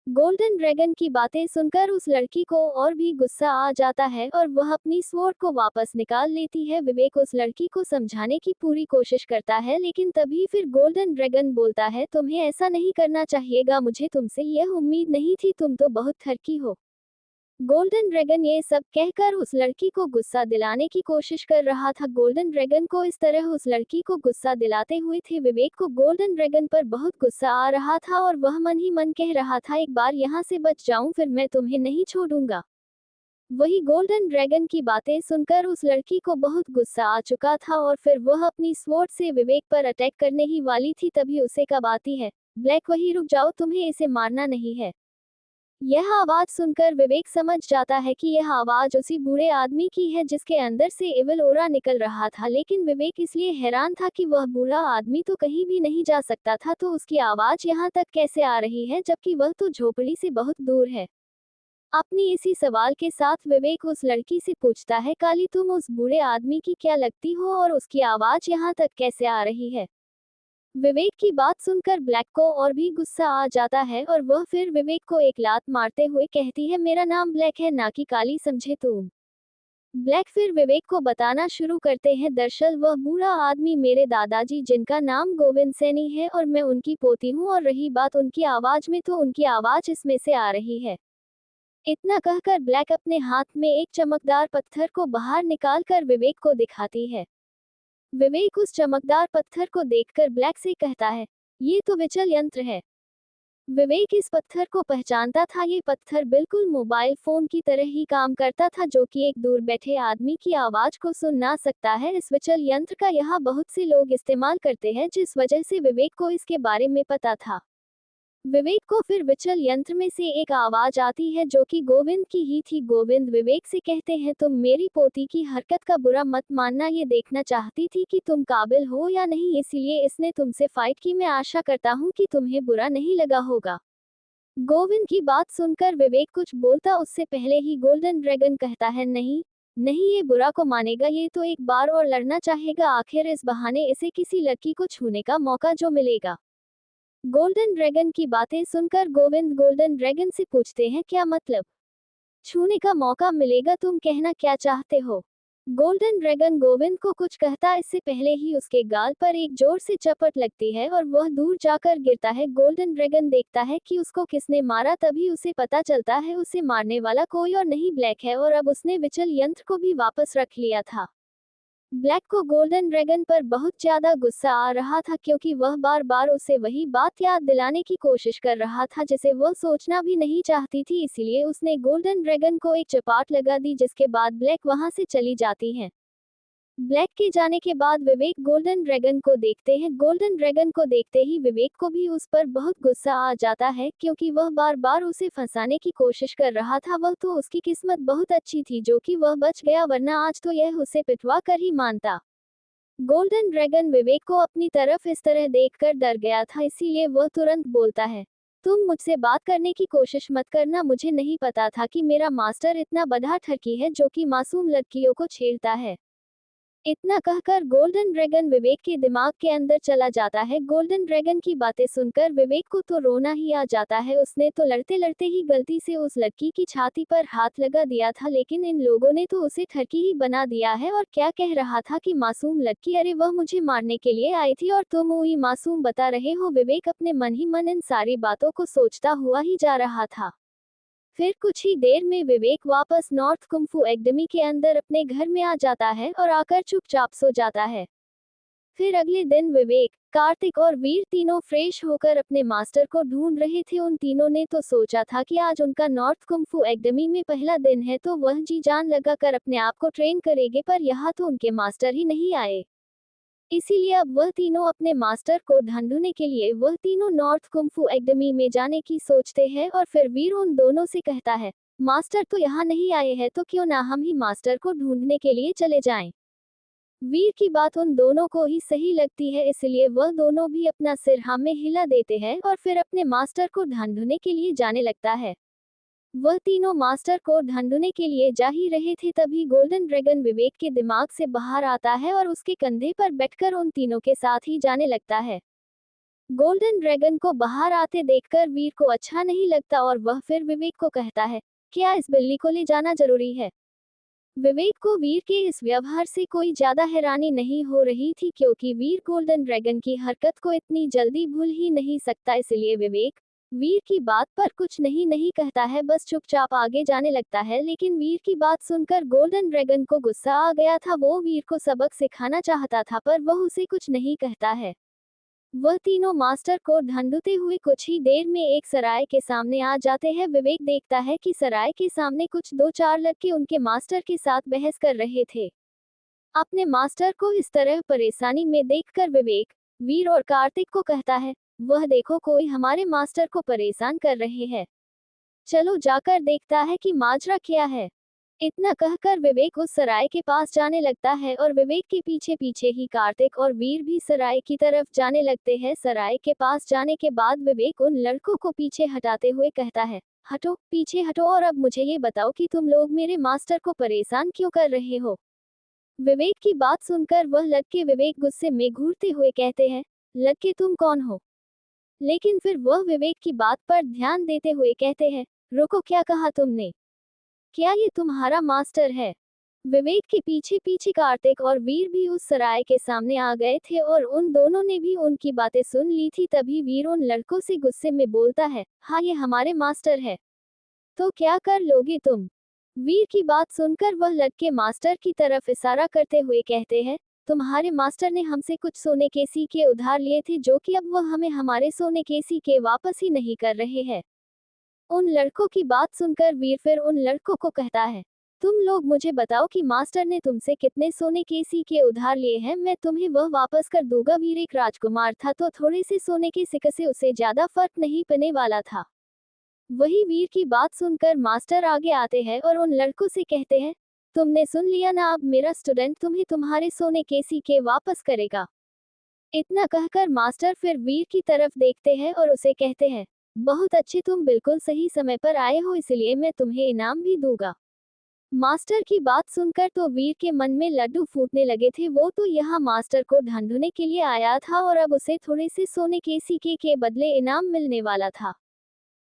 S2: गोल्डन ड्रैगन की बातें सुनकर उस लड़की को और भी गुस्सा आ जाता है और वह अपनी स्वॉर्ड को वापस निकाल लेती है। विवेक उस लड़की को समझाने की पूरी कोशिश करता है, लेकिन तभी फिर गोल्डन ड्रैगन बोलता है, तुम्हें ऐसा नहीं करना चाहिएगा, मुझे तुमसे यह उम्मीद नहीं थी, तुम तो बहुत ठरकी हो। गोल्डन ड्रैगन ये सब कहकर उस लड़की को गुस्सा दिलाने की कोशिश कर रहा था। गोल्डन ड्रैगन को इस तरह उस लड़की को गुस्सा दिलाते हुए थे। विवेक को गोल्डन ड्रैगन पर बहुत गुस्सा आ रहा था और वह मन ही मन कह रहा था, एक बार यहाँ से बच जाऊं फिर मैं तुम्हें नहीं छोड़ूंगा। वही गोल्डन ड्रैगन की बातें सुनकर उस लड़की को बहुत गुस्सा आ चुका था और फिर वह अपनी स्वॉर्ड से विवेक पर अटैक करने ही वाली थी, तभी उसे कब आती है, ब्लैक वही रुक जाओ, तुम्हें इसे मारना नहीं है। यह आवाज सुनकर विवेक समझ जाता है कि यह आवाज उसी बूढ़े आदमी की है जिसके अंदर से एविल ओरा निकल रहा था, लेकिन विवेक इसलिए हैरान था कि वह बूढ़ा आदमी तो कहीं भी नहीं जा सकता था, तो उसकी आवाज यहाँ तक कैसे आ रही है जबकि वह तो झोपड़ी से बहुत दूर है। अपनी इसी सवाल के साथ विवेक उस लड़की से पूछता है, काली तुम उस बूढ़े आदमी की क्या लगती हो और उसकी आवाज यहाँ तक कैसे आ रही है? विवेक की बात सुनकर ब्लैक को और भी गुस्सा आ जाता है और वह फिर विवेक को एक लात मारते हुए कहती है, मेरा नाम ब्लैक है, ना कि काली, समझे तुम। ब्लैक फिर विवेक को बताना शुरू करते हैं, दरअसल वह बूढ़ा आदमी मेरे दादाजी जिनका नाम गोविंद सैनी है और मैं उनकी पोती हूँ, और रही बात उनकी आवाज में, तो उनकी आवाज इसमें से आ रही है। इतना कहकर ब्लैक अपने हाथ में एक चमकदार पत्थर को बाहर निकाल कर विवेक को दिखाती है। विवेक उस चमकदार पत्थर को देखकर ब्लैक से कहता है, ये तो विचल यंत्र है। विवेक इस पत्थर को पहचानता था, ये पत्थर बिल्कुल मोबाइल फोन की तरह ही काम करता था, जो कि एक दूर बैठे आदमी की आवाज को सुन ना सकता है। इस विचल यंत्र का यहाँ बहुत से लोग इस्तेमाल करते हैं, जिस वजह से विवेक को इसके बारे में पता था। विवेक को फिर विचल यंत्र में से एक आवाज आती है जो कि गोविंद की ही थी। गोविंद विवेक से कहते हैं, तुम मेरी पोती की हरकत का बुरा मत मानना, ये देखना चाहती थी कि तुम काबिल हो या नहीं, इसीलिए इसने तुमसे फाइट की, मैं आशा करता हूँ कि तुम्हें बुरा नहीं लगा होगा। गोविंद की बात सुनकर विवेक कुछ बोलता उससे पहले ही गोल्डन ड्रैगन कहता है, नहीं, नहीं, ये बुरा को मानेगा, ये तो एक बार और लड़ना चाहेगा, आखिर इस बहाने इसे किसी लड़की को छूने का मौका जो मिलेगा। गोल्डन ड्रैगन की बातें सुनकर गोविंद गोल्डन ड्रैगन से पूछते हैं, क्या मतलब? छूने का मौका मिलेगा, तुम कहना क्या चाहते हो? गोल्डन ड्रैगन गोविंद को कुछ कहता इससे पहले ही उसके गाल पर एक जोर से चपट लगती है और वह दूर जाकर गिरता है। गोल्डन ड्रैगन देखता है कि उसको किसने मारा, तभी उसे पता चलता है उसे मारने वाला कोई और नहीं ब्लैक है और अब उसने विचल यंत्र को भी वापस रख लिया था। ब्लैक को गोल्डन ड्रैगन पर बहुत ज्यादा गुस्सा आ रहा था क्योंकि वह बार बार उसे वही बात याद दिलाने की कोशिश कर रहा था जिसे वह सोचना भी नहीं चाहती थी, इसीलिए उसने गोल्डन ड्रैगन को एक चपाट लगा दी जिसके बाद ब्लैक वहां से चली जाती है। ब्लैक के जाने के बाद विवेक गोल्डन ड्रैगन को देखते हैं। गोल्डन ड्रैगन को देखते ही विवेक को भी उस पर बहुत गुस्सा आ जाता है क्योंकि वह बार बार उसे फंसाने की कोशिश कर रहा था। वह तो उसकी किस्मत बहुत अच्छी थी जो कि वह बच गया, वरना आज तो यह उसे पिटवा कर ही मानता। गोल्डन ड्रैगन विवेक को अपनी तरफ इस तरह देखकर डर गया था, इसीलिए वह तुरंत बोलता है, तुम मुझसे बात करने की कोशिश मत करना, मुझे नहीं पता था कि मेरा मास्टर इतना बड़ा ठरकी है जो कि मासूम लड़कियों को छेड़ता है। इतना कहकर गोल्डन ड्रैगन विवेक के दिमाग के अंदर चला जाता है। गोल्डन ड्रैगन की बातें सुनकर विवेक को तो रोना ही आ जाता है। उसने तो लड़ते लड़ते ही गलती से उस लड़की की छाती पर हाथ लगा दिया था, लेकिन इन लोगों ने तो उसे ठरकी ही बना दिया है। और क्या कह रहा था कि मासूम लड़की, अरे वह मुझे मारने के लिए आई थी और तुम वही मासूम बता रहे हो। विवेक अपने मन ही मन इन सारी बातों को सोचता हुआ ही जा रहा था। फिर कुछ ही देर में विवेक वापस नॉर्थ कुंफू एकेडमी के अंदर अपने घर में आ जाता है और आकर चुपचाप सो जाता है। फिर अगले दिन विवेक, कार्तिक और वीर तीनों फ्रेश होकर अपने मास्टर को ढूंढ रहे थे। उन तीनों ने तो सोचा था कि आज उनका नॉर्थ कुंफू एकेडमी में पहला दिन है तो वह जी जान लगाकर अपने आप को ट्रेन करेंगे, पर यहाँ तो उनके मास्टर ही नहीं आए। इसीलिए अब वह तीनों अपने मास्टर को ढूंढने के लिए वह तीनों नॉर्थ कुंफू एकेडमी में जाने की सोचते हैं। और फिर वीर उन दोनों से कहता है, मास्टर तो यहाँ नहीं आए हैं तो क्यों ना हम ही मास्टर को ढूंढने के लिए चले जाएं। वीर की बात उन दोनों को ही सही लगती है, इसलिए वह दोनों भी अपना सिर हाँ में हिला देते हैं और फिर अपने मास्टर को ढूंढने के लिए जाने लगता है। वह तीनों मास्टर को ढूंढने के लिए जा ही रहे थे तभी गोल्डन ड्रैगन विवेक के दिमाग से बाहर आता है और उसके कंधे पर बैठकर उन तीनों के साथ ही जाने लगता है। गोल्डन ड्रैगन को बाहर आते देखकर वीर को अच्छा नहीं लगता और वह फिर विवेक को कहता है, क्या इस बिल्ली को ले जाना जरूरी है? विवेक को वीर के इस व्यवहार से कोई ज्यादा हैरानी नहीं हो रही थी क्योंकि वीर गोल्डन ड्रैगन की हरकत को इतनी जल्दी भूल ही नहीं सकता, इसलिए विवेक वीर की बात पर कुछ नहीं कहता है, बस चुपचाप आगे जाने लगता है। लेकिन वीर की बात सुनकर गोल्डन ड्रैगन को गुस्सा आ गया था। वो वीर को सबक सिखाना चाहता था पर वह उसे कुछ नहीं कहता है। वह तीनों मास्टर को ढूंढते हुए कुछ ही देर में एक सराय के सामने आ जाते हैं। विवेक देखता है कि सराय के सामने कुछ 2-4 लड़के उनके मास्टर के साथ बहस कर रहे थे। अपने मास्टर को इस तरह परेशानी में देखकर विवेक वीर और कार्तिक को कहता है, वह देखो कोई हमारे मास्टर को परेशान कर रहे हैं, चलो जाकर देखता है कि माजरा क्या है। इतना कहकर विवेक उस सराय के पास जाने लगता है और विवेक के पीछे पीछे ही कार्तिक और वीर भी सराय की तरफ जाने लगते हैं। सराय के पास जाने के बाद विवेक उन लड़कों को पीछे हटाते हुए कहता है, हटो, पीछे हटो और अब मुझे ये बताओ कि तुम लोग मेरे मास्टर को परेशान क्यों कर रहे हो? विवेक की बात सुनकर वह लड़के विवेक गुस्से में घूरते हुए कहते हैं, लड़के तुम कौन हो? लेकिन फिर वह विवेक की बात पर ध्यान देते हुए कहते हैं, रुको, क्या कहा तुमने? क्या ये तुम्हारा मास्टर है? विवेक के पीछे पीछे कार्तिक और वीर भी उस सराय के सामने आ गए थे और उन दोनों ने भी उनकी बातें सुन ली थी। तभी वीर उन लड़कों से गुस्से में बोलता है, हाँ ये हमारे मास्टर है, तो क्या कर लोगे तुम? वीर की बात सुनकर वह लड़के मास्टर की तरफ इशारा करते हुए कहते हैं, तुम्हारे मास्टर ने हमसे कुछ सोने के सिक्के उधार लिए थे जो कि अब वह हमें हमारे सोने के सिक्के वापस ही नहीं कर रहे हैं। उन लड़कों की बात सुनकर वीर फिर उन लड़कों को कहता है, तुम लोग मुझे बताओ कि मास्टर ने तुमसे कितने सोने के सिक्के उधार लिए हैं, मैं तुम्हें वह वापस कर दूंगा। वीर एक राजकुमार था तो थोड़े से सोने के सिक्के से उसे ज्यादा फर्क नहीं पड़ने वाला था। वही वीर की बात सुनकर मास्टर आगे आते हैं और उन लड़कों से कहते हैं, तुमने सुन लिया ना, अब मेरा स्टूडेंट तुम्हें तुम्हारे सोने के सिक्के वापस करेगा। इतना कहकर मास्टर फिर वीर की तरफ देखते हैं और उसे कहते हैं, बहुत अच्छे, तुम बिल्कुल सही समय पर आए हो, इसलिए मैं तुम्हें इनाम भी दूंगा। मास्टर की बात सुनकर तो वीर के मन में लड्डू फूटने लगे थे। वो तो यहाँ मास्टर को ढूंढने के लिए आया था और अब उसे थोड़े से सोने के सिक्के के बदले इनाम मिलने वाला था।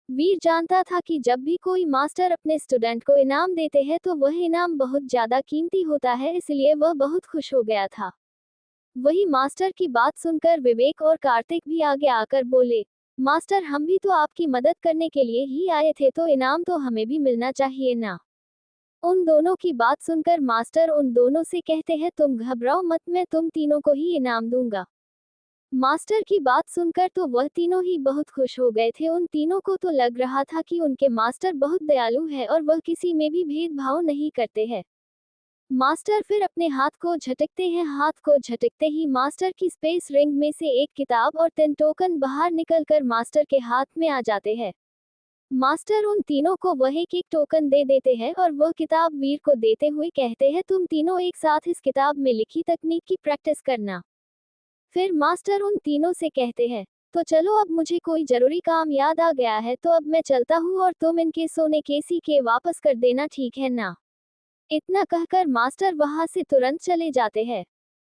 S2: वीर जानता था कि जब भी कोई मास्टर अपने स्टूडेंट को इनाम देते हैं तो वह इनाम बहुत ज्यादा कीमती होता है, इसलिए वह बहुत खुश हो गया था। वही मास्टर की बात सुनकर विवेक और कार्तिक भी आगे आकर बोले, मास्टर हम भी तो आपकी मदद करने के लिए ही आए थे, तो इनाम तो हमें भी मिलना चाहिए ना। उन दोनों की बात सुनकर मास्टर उन दोनों से कहते हैं, तुम घबराओ मत, मैं तुम तीनों को ही इनाम दूंगा। मास्टर की बात सुनकर तो वह तीनों ही बहुत खुश हो गए थे। उन तीनों को तो लग रहा था कि उनके मास्टर बहुत दयालु है और वह किसी में भी भेदभाव नहीं करते हैं। मास्टर फिर अपने हाथ को झटकते हैं। हाथ को झटकते ही मास्टर की स्पेस रिंग में से एक किताब और 3 टोकन बाहर निकलकर मास्टर के हाथ में आ जाते हैं। मास्टर उन तीनों को वह एक एक टोकन दे देते हैं और वह किताब वीर को देते हुए कहते हैं, तुम तीनों एक साथ इस किताब में लिखी तकनीक की प्रैक्टिस करना। फिर मास्टर उन तीनों से कहते हैं, तो चलो अब मुझे कोई जरूरी काम याद आ गया है, तो अब मैं चलता हूँ और तुम इनके सोने के सिक्के वापस कर देना, ठीक है ना। इतना कहकर मास्टर वहां से तुरंत चले जाते हैं।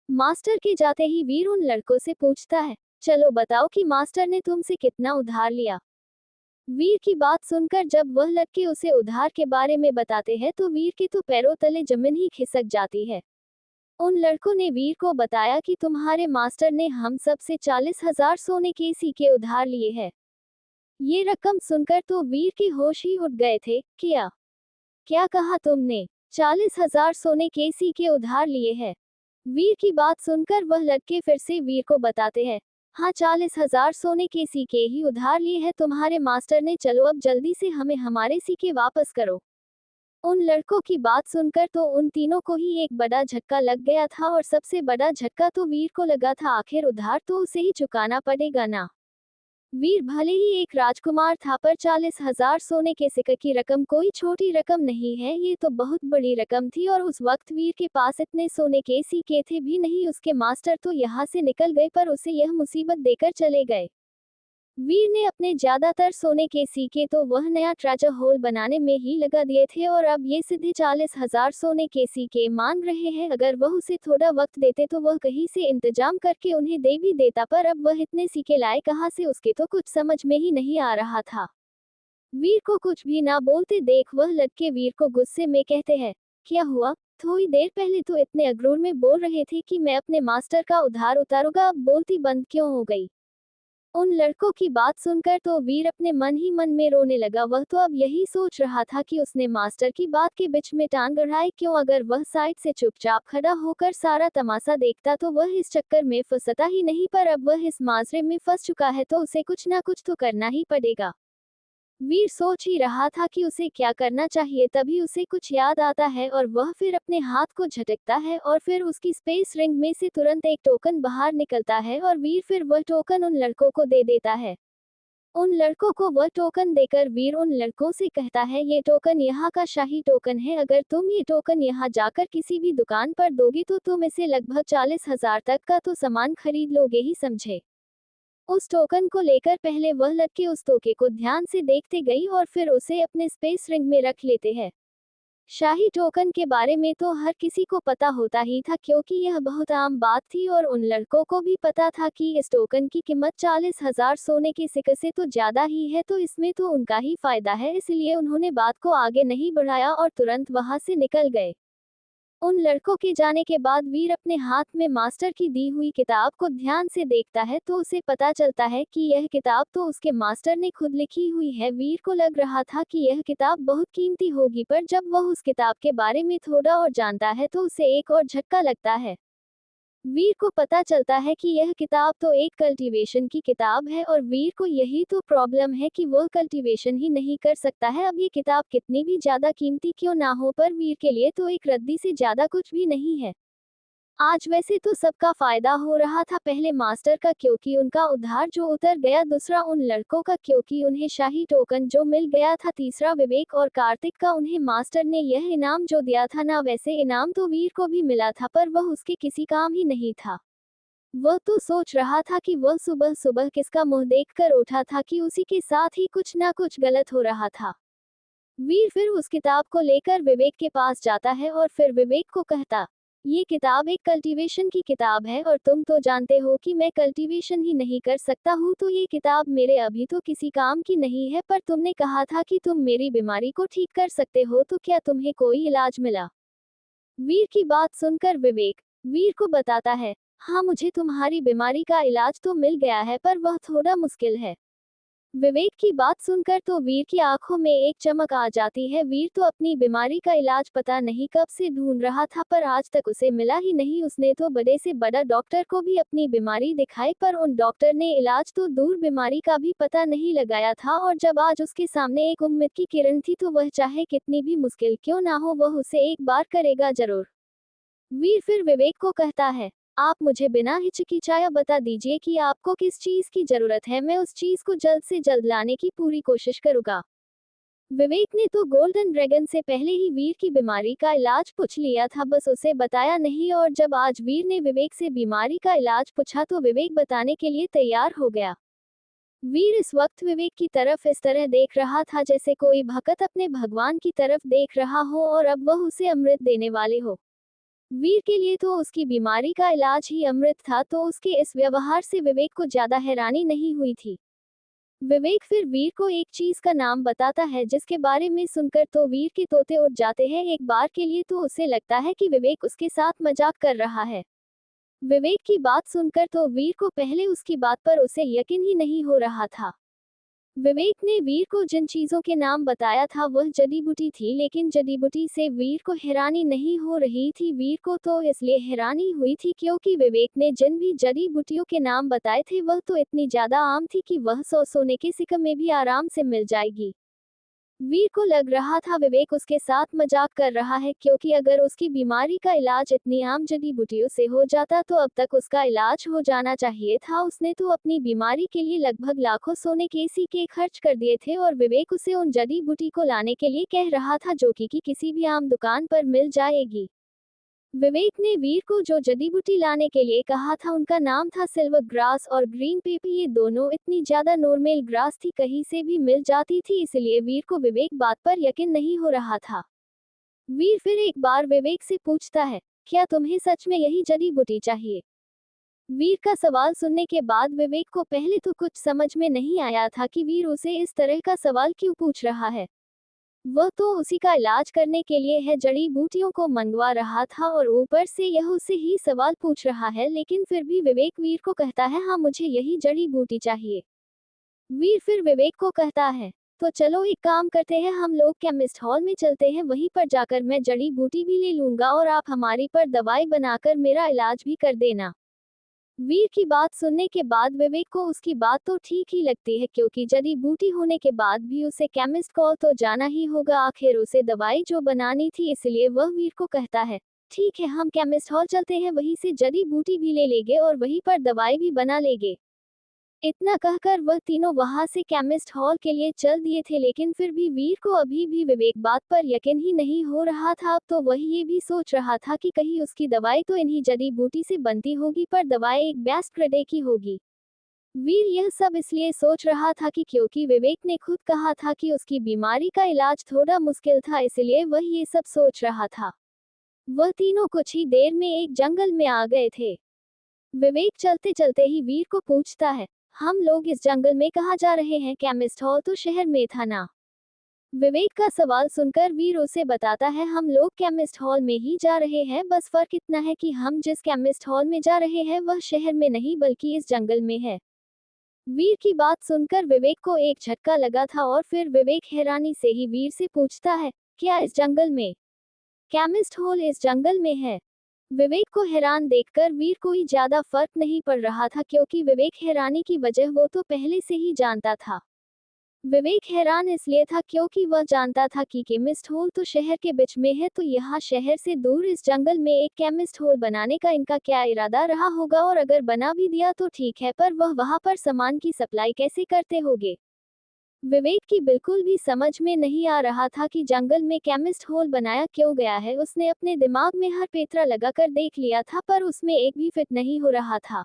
S2: मास्टर के जाते ही वीर उन लड़कों से पूछता है, चलो बताओ कि मास्टर ने तुमसे कितना उधार लिया। वीर की बात सुनकर जब वह लड़के उसे उधार के बारे में बताते हैं तो वीर के तो पैरों तले जमीन ही खिसक जाती है। उन लड़कों ने वीर को बताया कि तुम्हारे मास्टर ने हम सब से 40,000 सोने के सिक्के उधार लिए हैं। ये रकम सुनकर तो वीर के होश ही उड़ गए थे। क्या क्या कहा तुमने? 40,000 सोने के सिक्के उधार लिए हैं? वीर की बात सुनकर वह लड़के फिर से वीर को बताते हैं, हाँ 40,000 सोने के सिक्के ही उधार लिए हैं तुम्हारे मास्टर ने, चलो अब जल्दी से हमें हमारे सिक्के वापस करो। उन लड़कों की बात सुनकर तो उन तीनों को ही एक बड़ा झटका लग गया था और सबसे बड़ा झटका तो वीर को लगा था, आखिर उधार तो उसे ही चुकाना पड़ेगा ना। वीर भले ही एक राजकुमार था पर 40,000 सोने के सिक्के की रकम कोई छोटी रकम नहीं है, ये तो बहुत बड़ी रकम थी और उस वक्त वीर के पास इतने सोने के सिक्के थे भी नहीं। उसके मास्टर तो यहाँ से निकल गए पर उसे यह मुसीबत देकर चले गए। वीर ने अपने ज्यादातर सोने के सिक्के तो वह नया ट्रेजर होल बनाने में ही लगा दिए थे और अब ये सीधे 40,000 सोने के सिक्के मांग रहे हैं। अगर वह उसे थोड़ा वक्त देते तो वह कहीं से इंतजाम करके उन्हें दे भी देता, पर अब वह इतने सिक्के लाए कहाँ से, उसके तो कुछ समझ में ही नहीं आ रहा था। वीर को कुछ भी ना बोलते देख वह लड़के वीर को गुस्से में कहते हैं, क्या हुआ? थोड़ी देर पहले तो इतने अगरूर में बोल रहे थे कि मैं अपने मास्टर का उधार उतारूंगा, अब बोलती बंद क्यों हो गई? उन लड़कों की बात सुनकर तो वीर अपने मन ही मन में रोने लगा। वह तो अब यही सोच रहा था कि उसने मास्टर की बात के बीच में टांग अड़ाई क्यों। अगर वह साइड से चुपचाप खड़ा होकर सारा तमाशा देखता तो वह इस चक्कर में फंसता ही नहीं, पर अब वह इस माजरे में फंस चुका है तो उसे कुछ ना कुछ तो करना ही पड़ेगा। वीर सोच ही रहा था कि उसे क्या करना चाहिए, तभी उसे कुछ याद आता है और वह फिर अपने हाथ को झटकता है और फिर उसकी स्पेस रिंग में से तुरंत एक टोकन बाहर निकलता है और वीर फिर वह टोकन उन लड़कों को दे देता है। उन लड़कों को वह टोकन देकर वीर उन लड़कों से कहता है, ये टोकन यहाँ का शाही टोकन है, अगर तुम ये टोकन यहाँ जाकर किसी भी दुकान पर दोगे तो तुम इसे लगभग 40,000 तक का तो सामान खरीद लोगे ही, समझे। उस टोकन को लेकर पहले वह लड़के उस टोके को ध्यान से देखते गई और फिर उसे अपने स्पेस रिंग में रख लेते हैं। शाही टोकन के बारे में तो हर किसी को पता होता ही था क्योंकि यह बहुत आम बात थी और उन लड़कों को भी पता था कि इस टोकन की कीमत 40,000 सोने के सिक्के से तो ज्यादा ही है, तो इसमें तो उनका ही फायदा है, इसलिए उन्होंने बात को आगे नहीं बढ़ाया और तुरंत वहां से निकल गए। उन लड़कों के जाने के बाद वीर अपने हाथ में मास्टर की दी हुई किताब को ध्यान से देखता है तो उसे पता चलता है कि यह किताब तो उसके मास्टर ने खुद लिखी हुई है। वीर को लग रहा था कि यह किताब बहुत कीमती होगी, पर जब वह उस किताब के बारे में थोड़ा और जानता है तो उसे एक और झटका लगता है। वीर को पता चलता है कि यह किताब तो एक कल्टीवेशन की किताब है और वीर को यही तो प्रॉब्लम है कि वह कल्टीवेशन ही नहीं कर सकता है। अब ये किताब कितनी भी ज्यादा कीमती क्यों ना हो, पर वीर के लिए तो एक रद्दी से ज्यादा कुछ भी नहीं है। आज वैसे तो सबका फायदा हो रहा था, पहले मास्टर का क्योंकि उनका उधार जो उतर गया, दूसरा उन लड़कों का क्योंकि उन्हें शाही टोकन जो मिल गया था, तीसरा विवेक और कार्तिक का, उन्हें मास्टर ने यह इनाम जो दिया था ना, वैसे इनाम तो वीर को भी मिला था पर वह उसके किसी काम ही नहीं था। वह तो सोच रहा था कि वह सुबह सुबह किसका मुंह देखकर उठा था कि उसी के साथ ही कुछ ना कुछ गलत हो रहा था। वीर फिर उस किताब को लेकर विवेक के पास जाता है और फिर विवेक को कहता, ये किताब एक कल्टीवेशन की किताब है और तुम तो जानते हो कि मैं कल्टीवेशन ही नहीं कर सकता हूँ, तो ये किताब मेरे अभी तो किसी काम की नहीं है, पर तुमने कहा था कि तुम मेरी बीमारी को ठीक कर सकते हो, तो क्या तुम्हें कोई इलाज मिला? वीर की बात सुनकर विवेक वीर को बताता है, हाँ मुझे तुम्हारी बीमारी का इलाज तो मिल गया है, पर वह थोड़ा मुश्किल है। विवेक की बात सुनकर तो वीर की आंखों में एक चमक आ जाती है। वीर तो अपनी बीमारी का इलाज पता नहीं कब से ढूंढ रहा था, पर आज तक उसे मिला ही नहीं। उसने तो बड़े से बड़ा डॉक्टर को भी अपनी बीमारी दिखाई, पर उन डॉक्टर ने इलाज तो दूर बीमारी का भी पता नहीं लगाया था। और जब आज उसके सामने एक उम्मीद की किरण थी, तो वह चाहे कितनी भी मुश्किल क्यों ना हो, वह उसे एक बार करेगा जरूर। वीर फिर विवेक को कहता है, आप मुझे बिना हिचकिचाए बता दीजिए कि आपको किस चीज की जरूरत है, मैं उस चीज को जल्द से जल्द लाने की पूरी कोशिश करूंगा। विवेक ने तो गोल्डन ड्रैगन से पहले ही वीर की बीमारी का इलाज पूछ लिया था, बस उसे बताया नहीं। और जब आज वीर ने विवेक से बीमारी का इलाज पूछा, तो विवेक बताने के लिए तैयार हो गया। वीर इस वक्त विवेक की तरफ इस तरह देख रहा था जैसे कोई भक्त अपने भगवान की तरफ देख रहा हो और अब वह उसे अमृत देने वाले हो। वीर के लिए तो उसकी बीमारी का इलाज ही अमृत था, तो उसके इस व्यवहार से विवेक को ज्यादा हैरानी नहीं हुई थी। विवेक फिर वीर को एक चीज का नाम बताता है, जिसके बारे में सुनकर तो वीर के तोते उड़ जाते हैं। एक बार के लिए तो उसे लगता है कि विवेक उसके साथ मजाक कर रहा है। विवेक की बात सुनकर तो वीर को पहले उसकी बात पर उसे यकीन ही नहीं हो रहा था। विवेक ने वीर को जिन चीजों के नाम बताया था वह जड़ी बूटी थी, लेकिन जड़ी बूटी से वीर को हैरानी नहीं हो रही थी। वीर को तो इसलिए हैरानी हुई थी क्योंकि विवेक ने जिन भी जड़ी बूटियों के नाम बताए थे वह तो इतनी ज्यादा आम थी कि वह सोने के सिक्के में भी आराम से मिल जाएगी। वीर को लग रहा था विवेक उसके साथ मजाक कर रहा है, क्योंकि अगर उसकी बीमारी का इलाज इतनी आम जड़ी बूटियों से हो जाता तो अब तक उसका इलाज हो जाना चाहिए था। उसने तो अपनी बीमारी के लिए लगभग लाखों सोने के सिक्के खर्च कर दिए थे और विवेक उसे उन जड़ी बूटी को लाने के लिए कह रहा था, जो कि किसी भी आम दुकान पर मिल जाएगी। विवेक ने वीर को जो जड़ी बूटी लाने के लिए कहा था उनका नाम था सिल्वर ग्रास और ग्रीन पेपर। ये दोनों इतनी ज्यादा नॉर्मल ग्रास थी, कहीं से भी मिल जाती थी, इसलिए वीर को विवेक बात पर यकीन नहीं हो रहा था। वीर फिर एक बार विवेक से पूछता है, क्या तुम्हें सच में यही जड़ी बूटी चाहिए? वीर का सवाल सुनने के बाद विवेक को पहले तो कुछ समझ में नहीं आया था कि वीर उसे इस तरह का सवाल क्यों पूछ रहा है। वह तो उसी का इलाज करने के लिए है जड़ी बूटियों को मंगवा रहा था और ऊपर से यह उससे ही सवाल पूछ रहा है, लेकिन फिर भी विवेक वीर को कहता है, हाँ मुझे यही जड़ी बूटी चाहिए। वीर फिर विवेक को कहता है, तो चलो एक काम करते हैं, हम लोग केमिस्ट हॉल में चलते हैं, वहीं पर जाकर मैं जड़ी बूटी भी ले लूंगा और आप हमारी पर दवाई बनाकर मेरा इलाज भी कर देना। वीर की बात सुनने के बाद विवेक को उसकी बात तो ठीक ही लगती है, क्योंकि जड़ी बूटी होने के बाद भी उसे केमिस्ट को तो जाना ही होगा, आखिर उसे दवाई जो बनानी थी, इसलिए वह वीर को कहता है, ठीक है हम केमिस्ट हॉल चलते हैं, वहीं से जड़ी बूटी भी ले लेंगे और वहीं पर दवाई भी बना लेंगे। इतना कहकर वह तीनों वहां से केमिस्ट हॉल के लिए चल दिए थे, लेकिन फिर भी वीर को अभी भी विवेक बात पर यकीन ही नहीं हो रहा था। अब तो वह ये भी सोच रहा था कि कहीं उसकी दवाई तो इन्हीं जड़ी बूटी से बनती होगी, पर दवाई एक बेस्ट ग्रेड की होगी। वीर यह सब इसलिए सोच रहा था कि क्योंकि विवेक ने खुद कहा था कि उसकी बीमारी का इलाज थोड़ा मुश्किल था, इसलिए वह ये सब सोच रहा था। वह तीनों कुछ ही देर में एक जंगल में आ गए थे। विवेक चलते चलते ही वीर को पूछता है, हम लोग इस जंगल में कहाँ जा रहे हैं? केमिस्ट हॉल तो शहर में था ना? विवेक का सवाल सुनकर वीर उसे बताता है, हम लोग केमिस्ट हॉल में ही जा रहे हैं, बस फर्क इतना है कि हम जिस केमिस्ट हॉल में जा रहे हैं वह शहर में नहीं बल्कि इस जंगल में है। वीर की बात सुनकर विवेक को एक झटका लगा था और फिर विवेक हैरानी से ही वीर से पूछता है, क्या इस जंगल में? केमिस्ट हॉल इस जंगल में है? विवेक को हैरान देखकर वीर कोई ज्यादा फर्क नहीं पड़ रहा था, क्योंकि विवेक हैरानी की वजह वो तो पहले से ही जानता था। विवेक हैरान इसलिए था क्योंकि वह जानता था कि केमिस्ट हॉल तो शहर के बीच में है, तो यहाँ शहर से दूर इस जंगल में एक केमिस्ट हॉल बनाने का इनका क्या इरादा रहा होगा, और अगर बना भी दिया तो ठीक है, पर वह वहां पर सामान की सप्लाई कैसे करते होंगे? विवेक की बिल्कुल भी समझ में नहीं आ रहा था कि जंगल में केमिस्ट हॉल बनाया क्यों गया है। उसने अपने दिमाग में हर पेतरा लगाकर देख लिया था, पर उसमें एक भी फिट नहीं हो रहा था।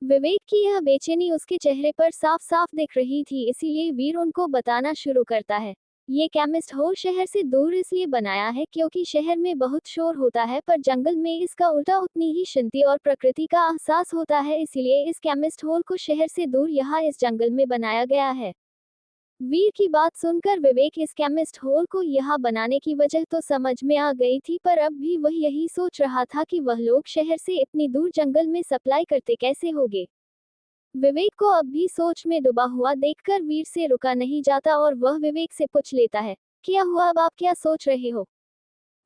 S2: विवेक की यह बेचैनी उसके चेहरे पर साफ साफ दिख रही थी, इसीलिए वीर उनको बताना शुरू करता है, ये केमिस्ट होल शहर से दूर इसलिए बनाया है क्योंकि शहर में बहुत शोर होता है पर जंगल में इसका उल्टा उतनी ही शांति और प्रकृति का एहसास होता है, इसलिए इस केमिस्ट होल को शहर से दूर यहाँ इस जंगल में बनाया गया है। वीर की बात सुनकर विवेक इस केमिस्ट होल को यहाँ बनाने की वजह तो समझ में आ गई थी, पर अब भी वह यही सोच रहा था कि वह लोग शहर से इतनी दूर जंगल में सप्लाई करते कैसे होंगे। विवेक को अब भी सोच में डूबा हुआ देखकर वीर से रुका नहीं जाता और वह विवेक से पूछ लेता है, क्या हुआ, अब आप क्या सोच रहे हो?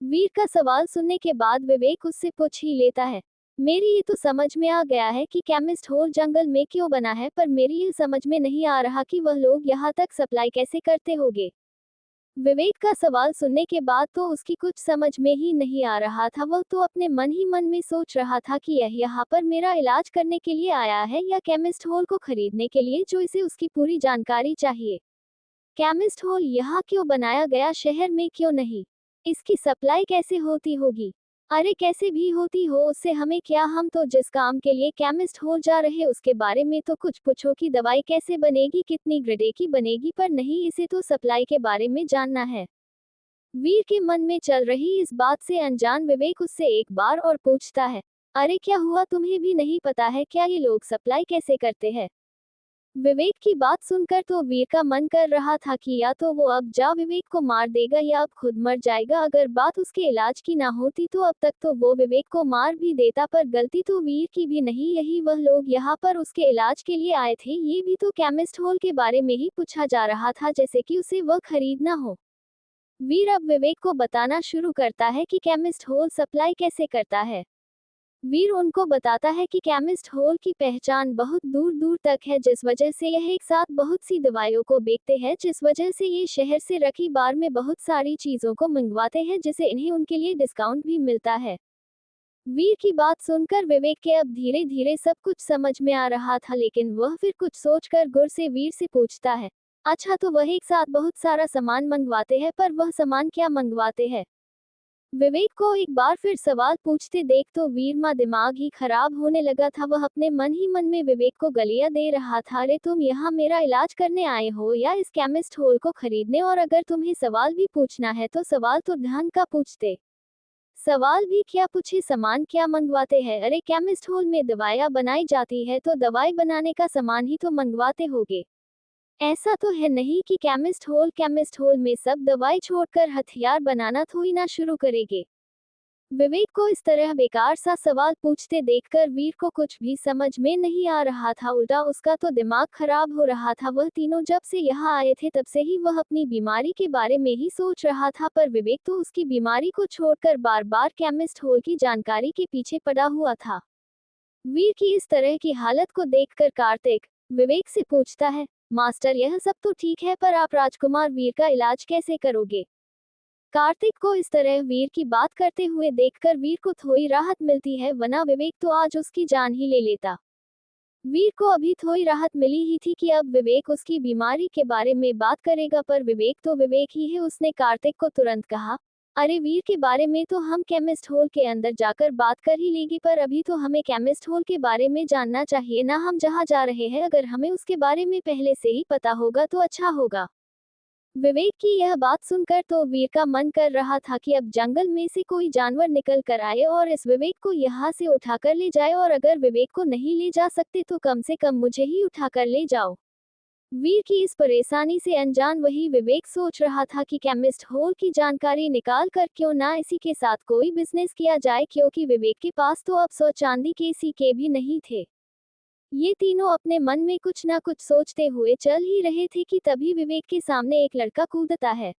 S2: वीर का सवाल सुनने के बाद विवेक उससे पूछ ही लेता है, मेरी ये तो समझ में आ गया है कि केमिस्ट होल जंगल में क्यों बना है, पर मेरी ये समझ में नहीं आ रहा कि वह लोग यहाँ तक सप्लाई कैसे करते होंगे। विवेक का सवाल सुनने के बाद तो उसकी कुछ समझ में ही नहीं आ रहा था, वह तो अपने मन ही मन में सोच रहा था कि यह यहाँ पर मेरा इलाज करने के लिए आया है या केमिस्ट होल को खरीदने के लिए, जो इसे उसकी पूरी जानकारी चाहिए। केमिस्ट होल यहाँ क्यों बनाया गया, शहर में क्यों नहीं? इसकी सप्लाई कैसे होती होगी? अरे कैसे भी होती हो उससे हमें क्या, हम तो जिस काम के लिए केमिस्ट होल जा रहे उसके बारे में तो कुछ पूछो कि दवाई कैसे बनेगी, कितनी ग्रेड की बनेगी, पर नहीं, इसे तो सप्लाई के बारे में जानना है। वीर के मन में चल रही इस बात से अनजान विवेक उससे एक बार और पूछता है, अरे क्या हुआ, तुम्हें भी नहीं पता है क्या ये लोग सप्लाई कैसे करते हैं? विवेक की बात सुनकर तो वीर का मन कर रहा था कि या तो वो अब जा विवेक को मार देगा या अब खुद मर जाएगा, अगर बात उसके इलाज की ना होती तो अब तक तो वो विवेक को मार भी देता, पर गलती तो वीर की भी नहीं, यही वह लोग यहाँ पर उसके इलाज के लिए आए थे, ये भी तो केमिस्ट होल के बारे में ही पूछा जा रहा था जैसे कि उसे वह खरीदना हो। वीर अब विवेक को बताना शुरू करता है कि केमिस्ट होल सप्लाई कैसे करता है। वीर उनको बताता है कि केमिस्ट होल की पहचान बहुत दूर दूर तक है, जिस वजह से यह एक साथ बहुत सी दवाइयों को बेचते हैं, जिस वजह से ये शहर से रखी बार में बहुत सारी चीजों को मंगवाते हैं, जिसे इन्हें उनके लिए डिस्काउंट भी मिलता है। वीर की बात सुनकर विवेक के अब धीरे धीरे सब कुछ समझ में आ रहा था, लेकिन वह फिर कुछ सोचकर गुर से वीर से पूछता है, अच्छा तो वह एक साथ बहुत सारा सामान मंगवाते हैं, पर वह सामान क्या मंगवाते हैं? विवेक को एक बार फिर सवाल पूछते देख तो वीर माँ दिमाग ही खराब होने लगा था, वह अपने मन ही मन में विवेक को गालियां दे रहा था, अरे तुम यहाँ मेरा इलाज करने आए हो या इस केमिस्ट होल को खरीदने, और अगर तुम्हें सवाल भी पूछना है तो सवाल तो ढंग का पूछते। सवाल भी क्या पूछे, सामान क्या मंगवाते हैं? अरे केमिस्ट होल में दवाइयाँ बनाई जाती है तो दवाई बनाने का सामान ही तो मंगवाते होगे। ऐसा तो है नहीं कि केमिस्ट होल में सब दवाई छोड़कर हथियार बनाना थोड़ी ना शुरू करेंगे। विवेक को इस तरह बेकार सा सवाल पूछते देखकर वीर को कुछ भी समझ में नहीं आ रहा था, उल्टा उसका तो दिमाग खराब हो रहा था। वह तीनों जब से यहाँ आए थे तब से ही वह अपनी बीमारी के बारे में ही सोच रहा था, पर विवेक तो उसकी बीमारी को छोड़कर बार बार केमिस्ट होल की जानकारी के पीछे पड़ा हुआ था। वीर की इस तरह की हालत को देखकर कार्तिक विवेक से पूछता है, मास्टर यह सब तो ठीक है, पर आप राजकुमार वीर का इलाज कैसे करोगे? कार्तिक को इस तरह वीर की बात करते हुए देखकर वीर को थोड़ी राहत मिलती है, वरना विवेक तो आज उसकी जान ही ले लेता। वीर को अभी थोड़ी राहत मिली ही थी कि अब विवेक उसकी बीमारी के बारे में बात करेगा, पर विवेक तो विवेक ही है। उसने कार्तिक को तुरंत कहा, अरे वीर के बारे में तो हम केमिस्ट होल के अंदर जाकर बात कर ही लेंगे, पर अभी तो हमें केमिस्ट होल के बारे में जानना चाहिए ना, हम जहाँ जा रहे हैं अगर हमें उसके बारे में पहले से ही पता होगा तो अच्छा होगा। विवेक की यह बात सुनकर तो वीर का मन कर रहा था कि अब जंगल में से कोई जानवर निकल कर आए और इस विवेक को यहाँ से उठाकर ले जाए, और अगर विवेक को नहीं ले जा सकते तो कम से कम मुझे ही उठाकर ले जाओ। वीर की इस परेशानी से अनजान वही विवेक सोच रहा था कि केमिस्ट होल की जानकारी निकाल कर क्यों ना इसी के साथ कोई बिजनेस किया जाए, क्योंकि विवेक के पास तो अब 100 चांदी के सिक्के भी नहीं थे। ये तीनों अपने मन में कुछ ना कुछ सोचते हुए चल ही रहे थे कि तभी विवेक के सामने एक लड़का कूदता है।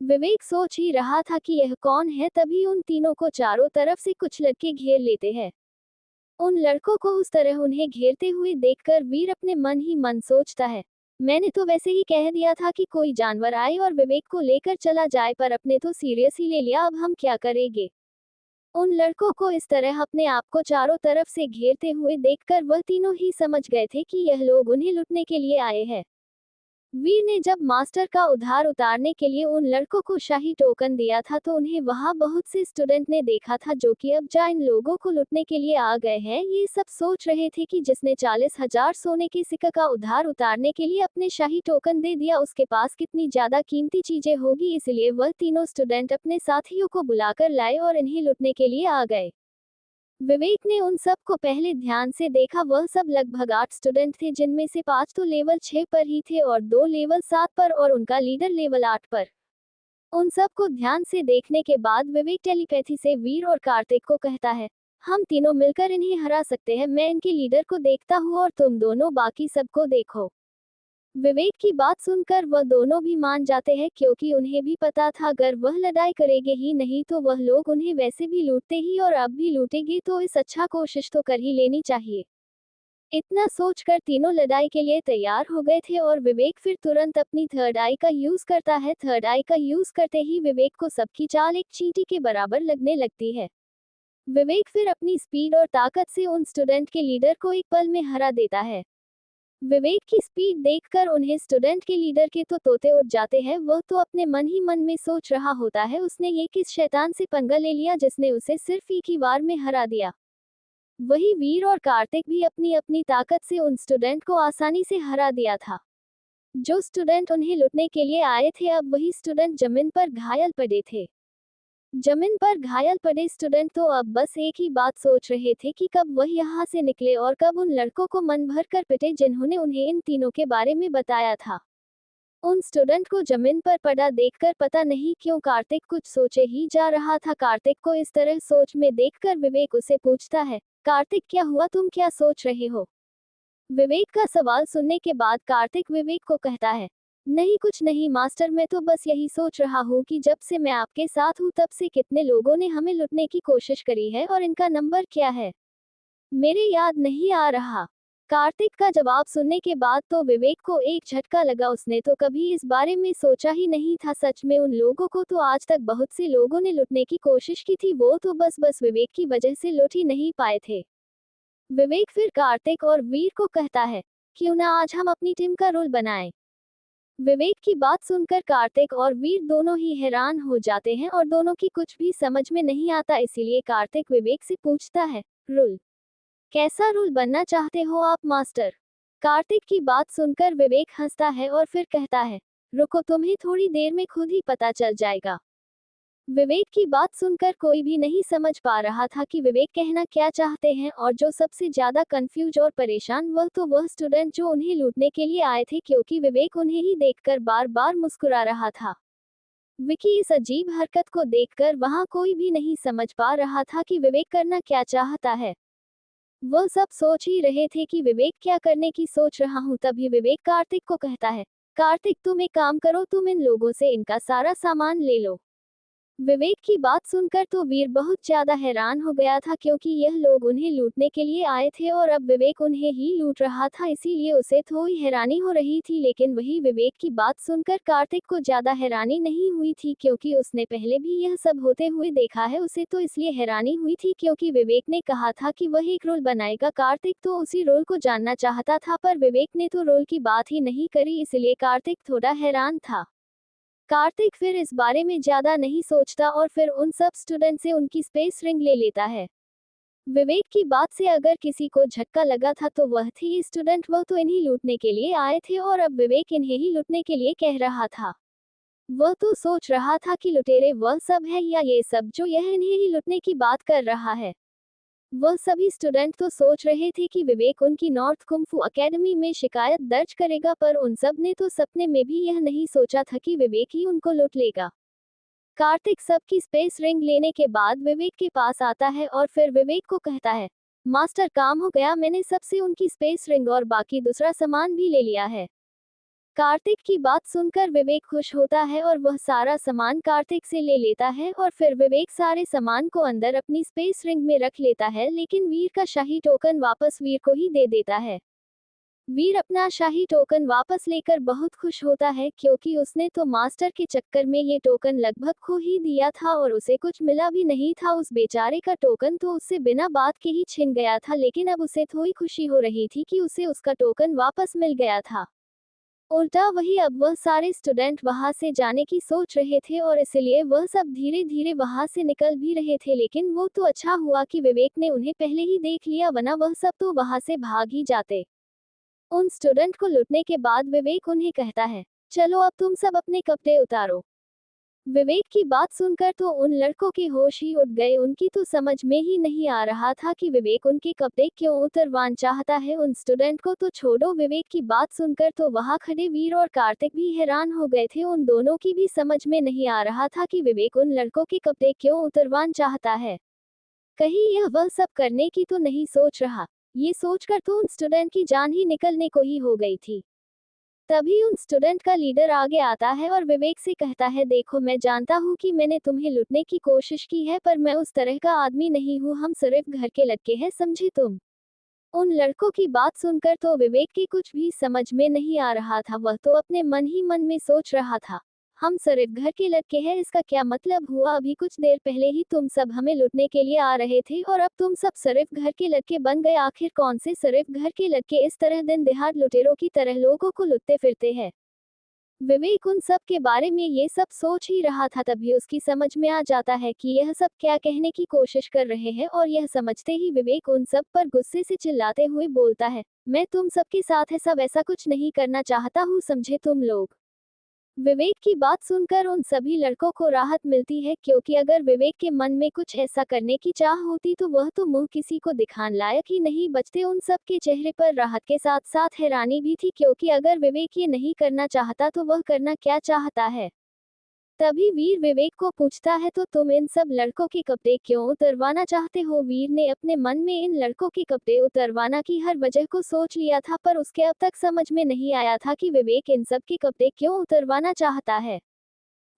S2: विवेक सोच ही रहा था कि यह कौन है, तभी उन तीनों को चारों तरफ से कुछ लड़के घेर लेते हैं। उन लड़कों को उस तरह उन्हें घेरते हुए देखकर वीर अपने मन ही मन सोचता है, मैंने तो वैसे ही कह दिया था कि कोई जानवर आए और विवेक को लेकर चला जाए, पर अपने तो सीरियस ही ले लिया, अब हम क्या करेंगे? उन लड़कों को इस तरह अपने आप को चारों तरफ से घेरते हुए देखकर वह तीनों ही समझ गए थे कि यह लोग उन्हें लूटने के लिए आए हैं। वीर ने जब मास्टर का उधार उतारने के लिए उन लड़कों को शाही टोकन दिया था तो उन्हें वहां बहुत से स्टूडेंट ने देखा था जो कि अब जा इन लोगों को लूटने के लिए आ गए हैं। ये सब सोच रहे थे कि जिसने 40,000 सोने के सिक्के का उधार उतारने के लिए अपने शाही टोकन दे दिया उसके पास कितनी ज्यादा कीमती चीजें होगी, इसलिए वह तीनों स्टूडेंट अपने साथियों को बुलाकर लाए और इन्हें लूटने के लिए आ गए। विवेक ने उन सब को पहले ध्यान से देखा। वह सब लगभग 8 स्टूडेंट थे जिनमें से 5 तो लेवल 6 पर ही थे और 2 लेवल 7 पर और उनका लीडर लेवल 8 पर। उन सब को ध्यान से देखने के बाद विवेक टेलीपैथी से वीर और कार्तिक को कहता है, हम तीनों मिलकर इन्हें हरा सकते हैं। मैं इनके लीडर को देखता हूँ और तुम दोनों बाकी सबको देखो। विवेक की बात सुनकर वह दोनों भी मान जाते हैं क्योंकि उन्हें भी पता था अगर वह लड़ाई करेंगे ही नहीं तो वह लोग उन्हें वैसे भी लूटते ही और अब भी लूटेंगे, तो इस अच्छा कोशिश तो कर ही लेनी चाहिए। इतना सोचकर तीनों लड़ाई के लिए तैयार हो गए थे और विवेक फिर तुरंत अपनी थर्ड आई का यूज करता है। थर्ड आई का यूज करते ही विवेक को सबकी चाल एक चींटी के बराबर लगने लगती है। विवेक फिर अपनी स्पीड और ताकत से उन स्टूडेंट के लीडर को एक पल में हरा देता है। विवेक की स्पीड देखकर उन्हें स्टूडेंट के लीडर के तो तोते उड़ जाते हैं। वह तो अपने मन ही मन में सोच रहा होता है उसने ये किस शैतान से पंगा ले लिया जिसने उसे सिर्फ एक ही बार में हरा दिया। वही वीर और कार्तिक भी अपनी अपनी ताकत से उन स्टूडेंट को आसानी से हरा दिया था। जो स्टूडेंट उन्हें लूटने के लिए आए थे अब वही स्टूडेंट जमीन पर घायल पड़े थे। जमीन पर घायल पड़े स्टूडेंट तो अब बस एक ही बात सोच रहे थे कि कब वह यहाँ से निकले और कब उन लड़कों को मन भर कर पिटे जिन्होंने उन्हें इन तीनों के बारे में बताया था। उन स्टूडेंट को जमीन पर पड़ा देखकर पता नहीं क्यों कार्तिक कुछ सोचे ही जा रहा था। कार्तिक को इस तरह सोच में देखकर विवेक उसे पूछता है, कार्तिक क्या हुआ, तुम क्या सोच रहे हो? विवेक का सवाल सुनने के बाद कार्तिक विवेक को कहता है, नहीं कुछ नहीं मास्टर, मैं तो बस यही सोच रहा हूँ कि जब से मैं आपके साथ हूँ तब से कितने लोगों ने हमें लूटने की कोशिश करी है और इनका नंबर क्या है मेरे याद नहीं आ रहा। कार्तिक का जवाब सुनने के बाद तो विवेक को एक झटका लगा। उसने तो कभी इस बारे में सोचा ही नहीं था। सच में उन लोगों को तो आज तक बहुत से लोगों ने लूटने की कोशिश की थी, वो तो बस विवेक की वजह से लूट ही नहीं पाए थे। विवेक फिर कार्तिक और वीर को कहता है, क्यों ना आज हम अपनी टीम का रोल बनाएं। विवेक की बात सुनकर कार्तिक और वीर दोनों ही हैरान हो जाते हैं और दोनों की कुछ भी समझ में नहीं आता। इसीलिए कार्तिक विवेक से पूछता है, रूल कैसा रूल बनना चाहते हो आप मास्टर? कार्तिक की बात सुनकर विवेक हंसता है और फिर कहता है, रुको, तुम्हें थोड़ी देर में खुद ही पता चल जाएगा। विवेक की बात सुनकर कोई भी नहीं समझ पा रहा था कि विवेक कहना क्या चाहते हैं और जो सबसे ज्यादा कंफ्यूज और परेशान वह स्टूडेंट जो उन्हें लूटने के लिए आए थे, क्योंकि विवेक उन्हें ही देखकर बार बार मुस्कुरा रहा था। विकी इस अजीब हरकत को देखकर वहां कोई भी नहीं समझ पा रहा था कि विवेक करना क्या चाहता है। वह सब सोच ही रहे थे कि विवेक क्या करने की सोच रहा हूँ। तभी विवेक कार्तिक को कहता है, कार्तिक तुम एक काम करो, तुम इन लोगों से इनका सारा सामान ले लो। विवेक की बात सुनकर तो वीर बहुत ज्यादा हैरान हो गया था क्योंकि यह लोग उन्हें लूटने के लिए आए थे और अब विवेक उन्हें ही लूट रहा था, इसीलिए उसे थोड़ी हैरानी हो रही थी। लेकिन वही विवेक की बात सुनकर कार्तिक को ज्यादा हैरानी नहीं हुई थी क्योंकि उसने पहले भी यह सब होते हुए देखा है। उसे तो इसलिए हैरानी हुई थी क्योंकि विवेक ने कहा था कि वह एक रोल बनाएगा। कार्तिक तो उसी रोल को जानना चाहता था पर विवेक ने तो रोल की बात ही नहीं करी, इसलिए कार्तिक थोड़ा हैरान था। कार्तिक फिर इस बारे में ज्यादा नहीं सोचता और फिर उन सब स्टूडेंट से उनकी स्पेस रिंग ले लेता है। विवेक की बात से अगर किसी को झटका लगा था तो वह थे ये स्टूडेंट। वह तो इन्हीं लूटने के लिए आए थे और अब विवेक इन्हें ही लूटने के लिए कह रहा था। वह तो सोच रहा था कि लुटेरे वह सब है या ये सब जो यह इन्हें ही लूटने की बात कर रहा है। वह सभी स्टूडेंट तो सोच रहे थे कि विवेक उनकी नॉर्थ कुंफू अकेडमी में शिकायत दर्ज करेगा, पर उन सब ने तो सपने में भी यह नहीं सोचा था कि विवेक ही उनको लूट लेगा। कार्तिक सबकी स्पेस रिंग लेने के बाद विवेक के पास आता है और फिर विवेक को कहता है, मास्टर काम हो गया, मैंने सबसे उनकी स्पेस रिंग और बाकी दूसरा सामान भी ले लिया है। कार्तिक की बात सुनकर विवेक खुश होता है और वह सारा सामान कार्तिक से ले लेता है और फिर विवेक सारे सामान को अंदर अपनी स्पेस रिंग में रख लेता है, लेकिन वीर का शाही टोकन वापस वीर को ही दे देता है। वीर अपना शाही टोकन वापस लेकर बहुत खुश होता है क्योंकि उसने तो मास्टर के चक्कर में ये टोकन लगभग खो ही दिया था और उसे कुछ मिला भी नहीं था। उस बेचारे का टोकन तो उससे बिना बात के ही छिन गया था, लेकिन अब उसे थोड़ी खुशी हो रही थी कि उसे उसका टोकन वापस मिल गया था। उल्टा वही अब वह सारे स्टूडेंट वहां से जाने की सोच रहे थे और इसलिए वह सब धीरे धीरे वहां से निकल भी रहे थे, लेकिन वो तो अच्छा हुआ कि विवेक ने उन्हें पहले ही देख लिया, वरना वह सब तो वहां से भाग ही जाते। उन स्टूडेंट को लुटने के बाद विवेक उन्हें कहता है, चलो अब तुम सब अपने कपड़े उतारो। विवेक की बात सुनकर तो उन लड़कों के होश ही उड़ गए, उनकी तो समझ में ही नहीं आ रहा था कि विवेक उनके कपड़े क्यों उतरवाना चाहता है। उन स्टूडेंट को तो छोड़ो, विवेक की बात सुनकर तो वहां खड़े वीर और कार्तिक भी हैरान हो गए थे। उन दोनों की भी समझ में नहीं आ रहा था कि विवेक उन लड़कों के कपड़े क्यों उतरवाना चाहता है। कहीं यह वह सब करने की तो नहीं सोच रहा। ये सोचकर तो उन स्टूडेंट की जान ही निकलने को ही हो गई थी। तभी उन स्टूडेंट का लीडर आगे आता है और विवेक से कहता है, देखो मैं जानता हूँ कि मैंने तुम्हें लुटने की कोशिश की है, पर मैं उस तरह का आदमी नहीं हूँ, हम सिर्फ घर के लड़के हैं, समझे तुम। उन लड़कों की बात सुनकर तो विवेक की कुछ भी समझ में नहीं आ रहा था, वह तो अपने मन ही मन में सोच रहा था, हम सिर्फ घर के लड़के हैं, इसका क्या मतलब हुआ। अभी कुछ देर पहले ही तुम सब हमें लुटने के लिए आ रहे थे और अब तुम सब सिर्फ घर के लड़के बन गए। आखिर कौन से सिर्फ घर के लड़के इस तरह दिन दिहाड़ लुटेरों की तरह लोगों को लुटते फिरते हैं। विवेक उन सब के बारे में ये सब सोच ही रहा था, तभी उसकी समझ में आ जाता है कि यह सब क्या कहने की कोशिश कर रहे हैं, और यह समझते ही विवेक उन सब पर गुस्से से चिल्लाते हुए बोलता है, मैं तुम सबके साथ है सब ऐसा कुछ नहीं करना चाहता हूँ, समझे तुम लोग। विवेक की बात सुनकर उन सभी लड़कों को राहत मिलती है, क्योंकि अगर विवेक के मन में कुछ ऐसा करने की चाह होती तो वह तो मुंह किसी को दिखाने लायक ही नहीं बचते। उन सब के चेहरे पर राहत के साथ साथ हैरानी भी थी, क्योंकि अगर विवेक ये नहीं करना चाहता तो वह करना क्या चाहता है। तभी वीर विवेक को पूछता है, तो तुम इन सब लड़कों के कपड़े क्यों उतरवाना चाहते हो। वीर ने अपने मन में इन लड़कों के कपड़े उतरवाना की हर वजह को सोच लिया था, पर उसके अब तक समझ में नहीं आया था कि विवेक इन सब के कपड़े क्यों उतरवाना चाहता है।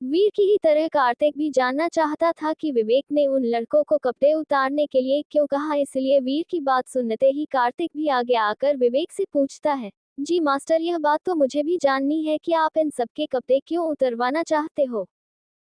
S2: वीर की ही तरह कार्तिक भी जानना चाहता था कि विवेक ने उन लड़कों को कपड़े उतारने के लिए क्यों कहा, इसलिए वीर की बात सुनते ही कार्तिक भी आगे आकर विवेक से पूछता है, जी मास्टर, यह बात तो मुझे भी जाननी है कि आप इन सबके कपड़े क्यों उतरवाना चाहते हो।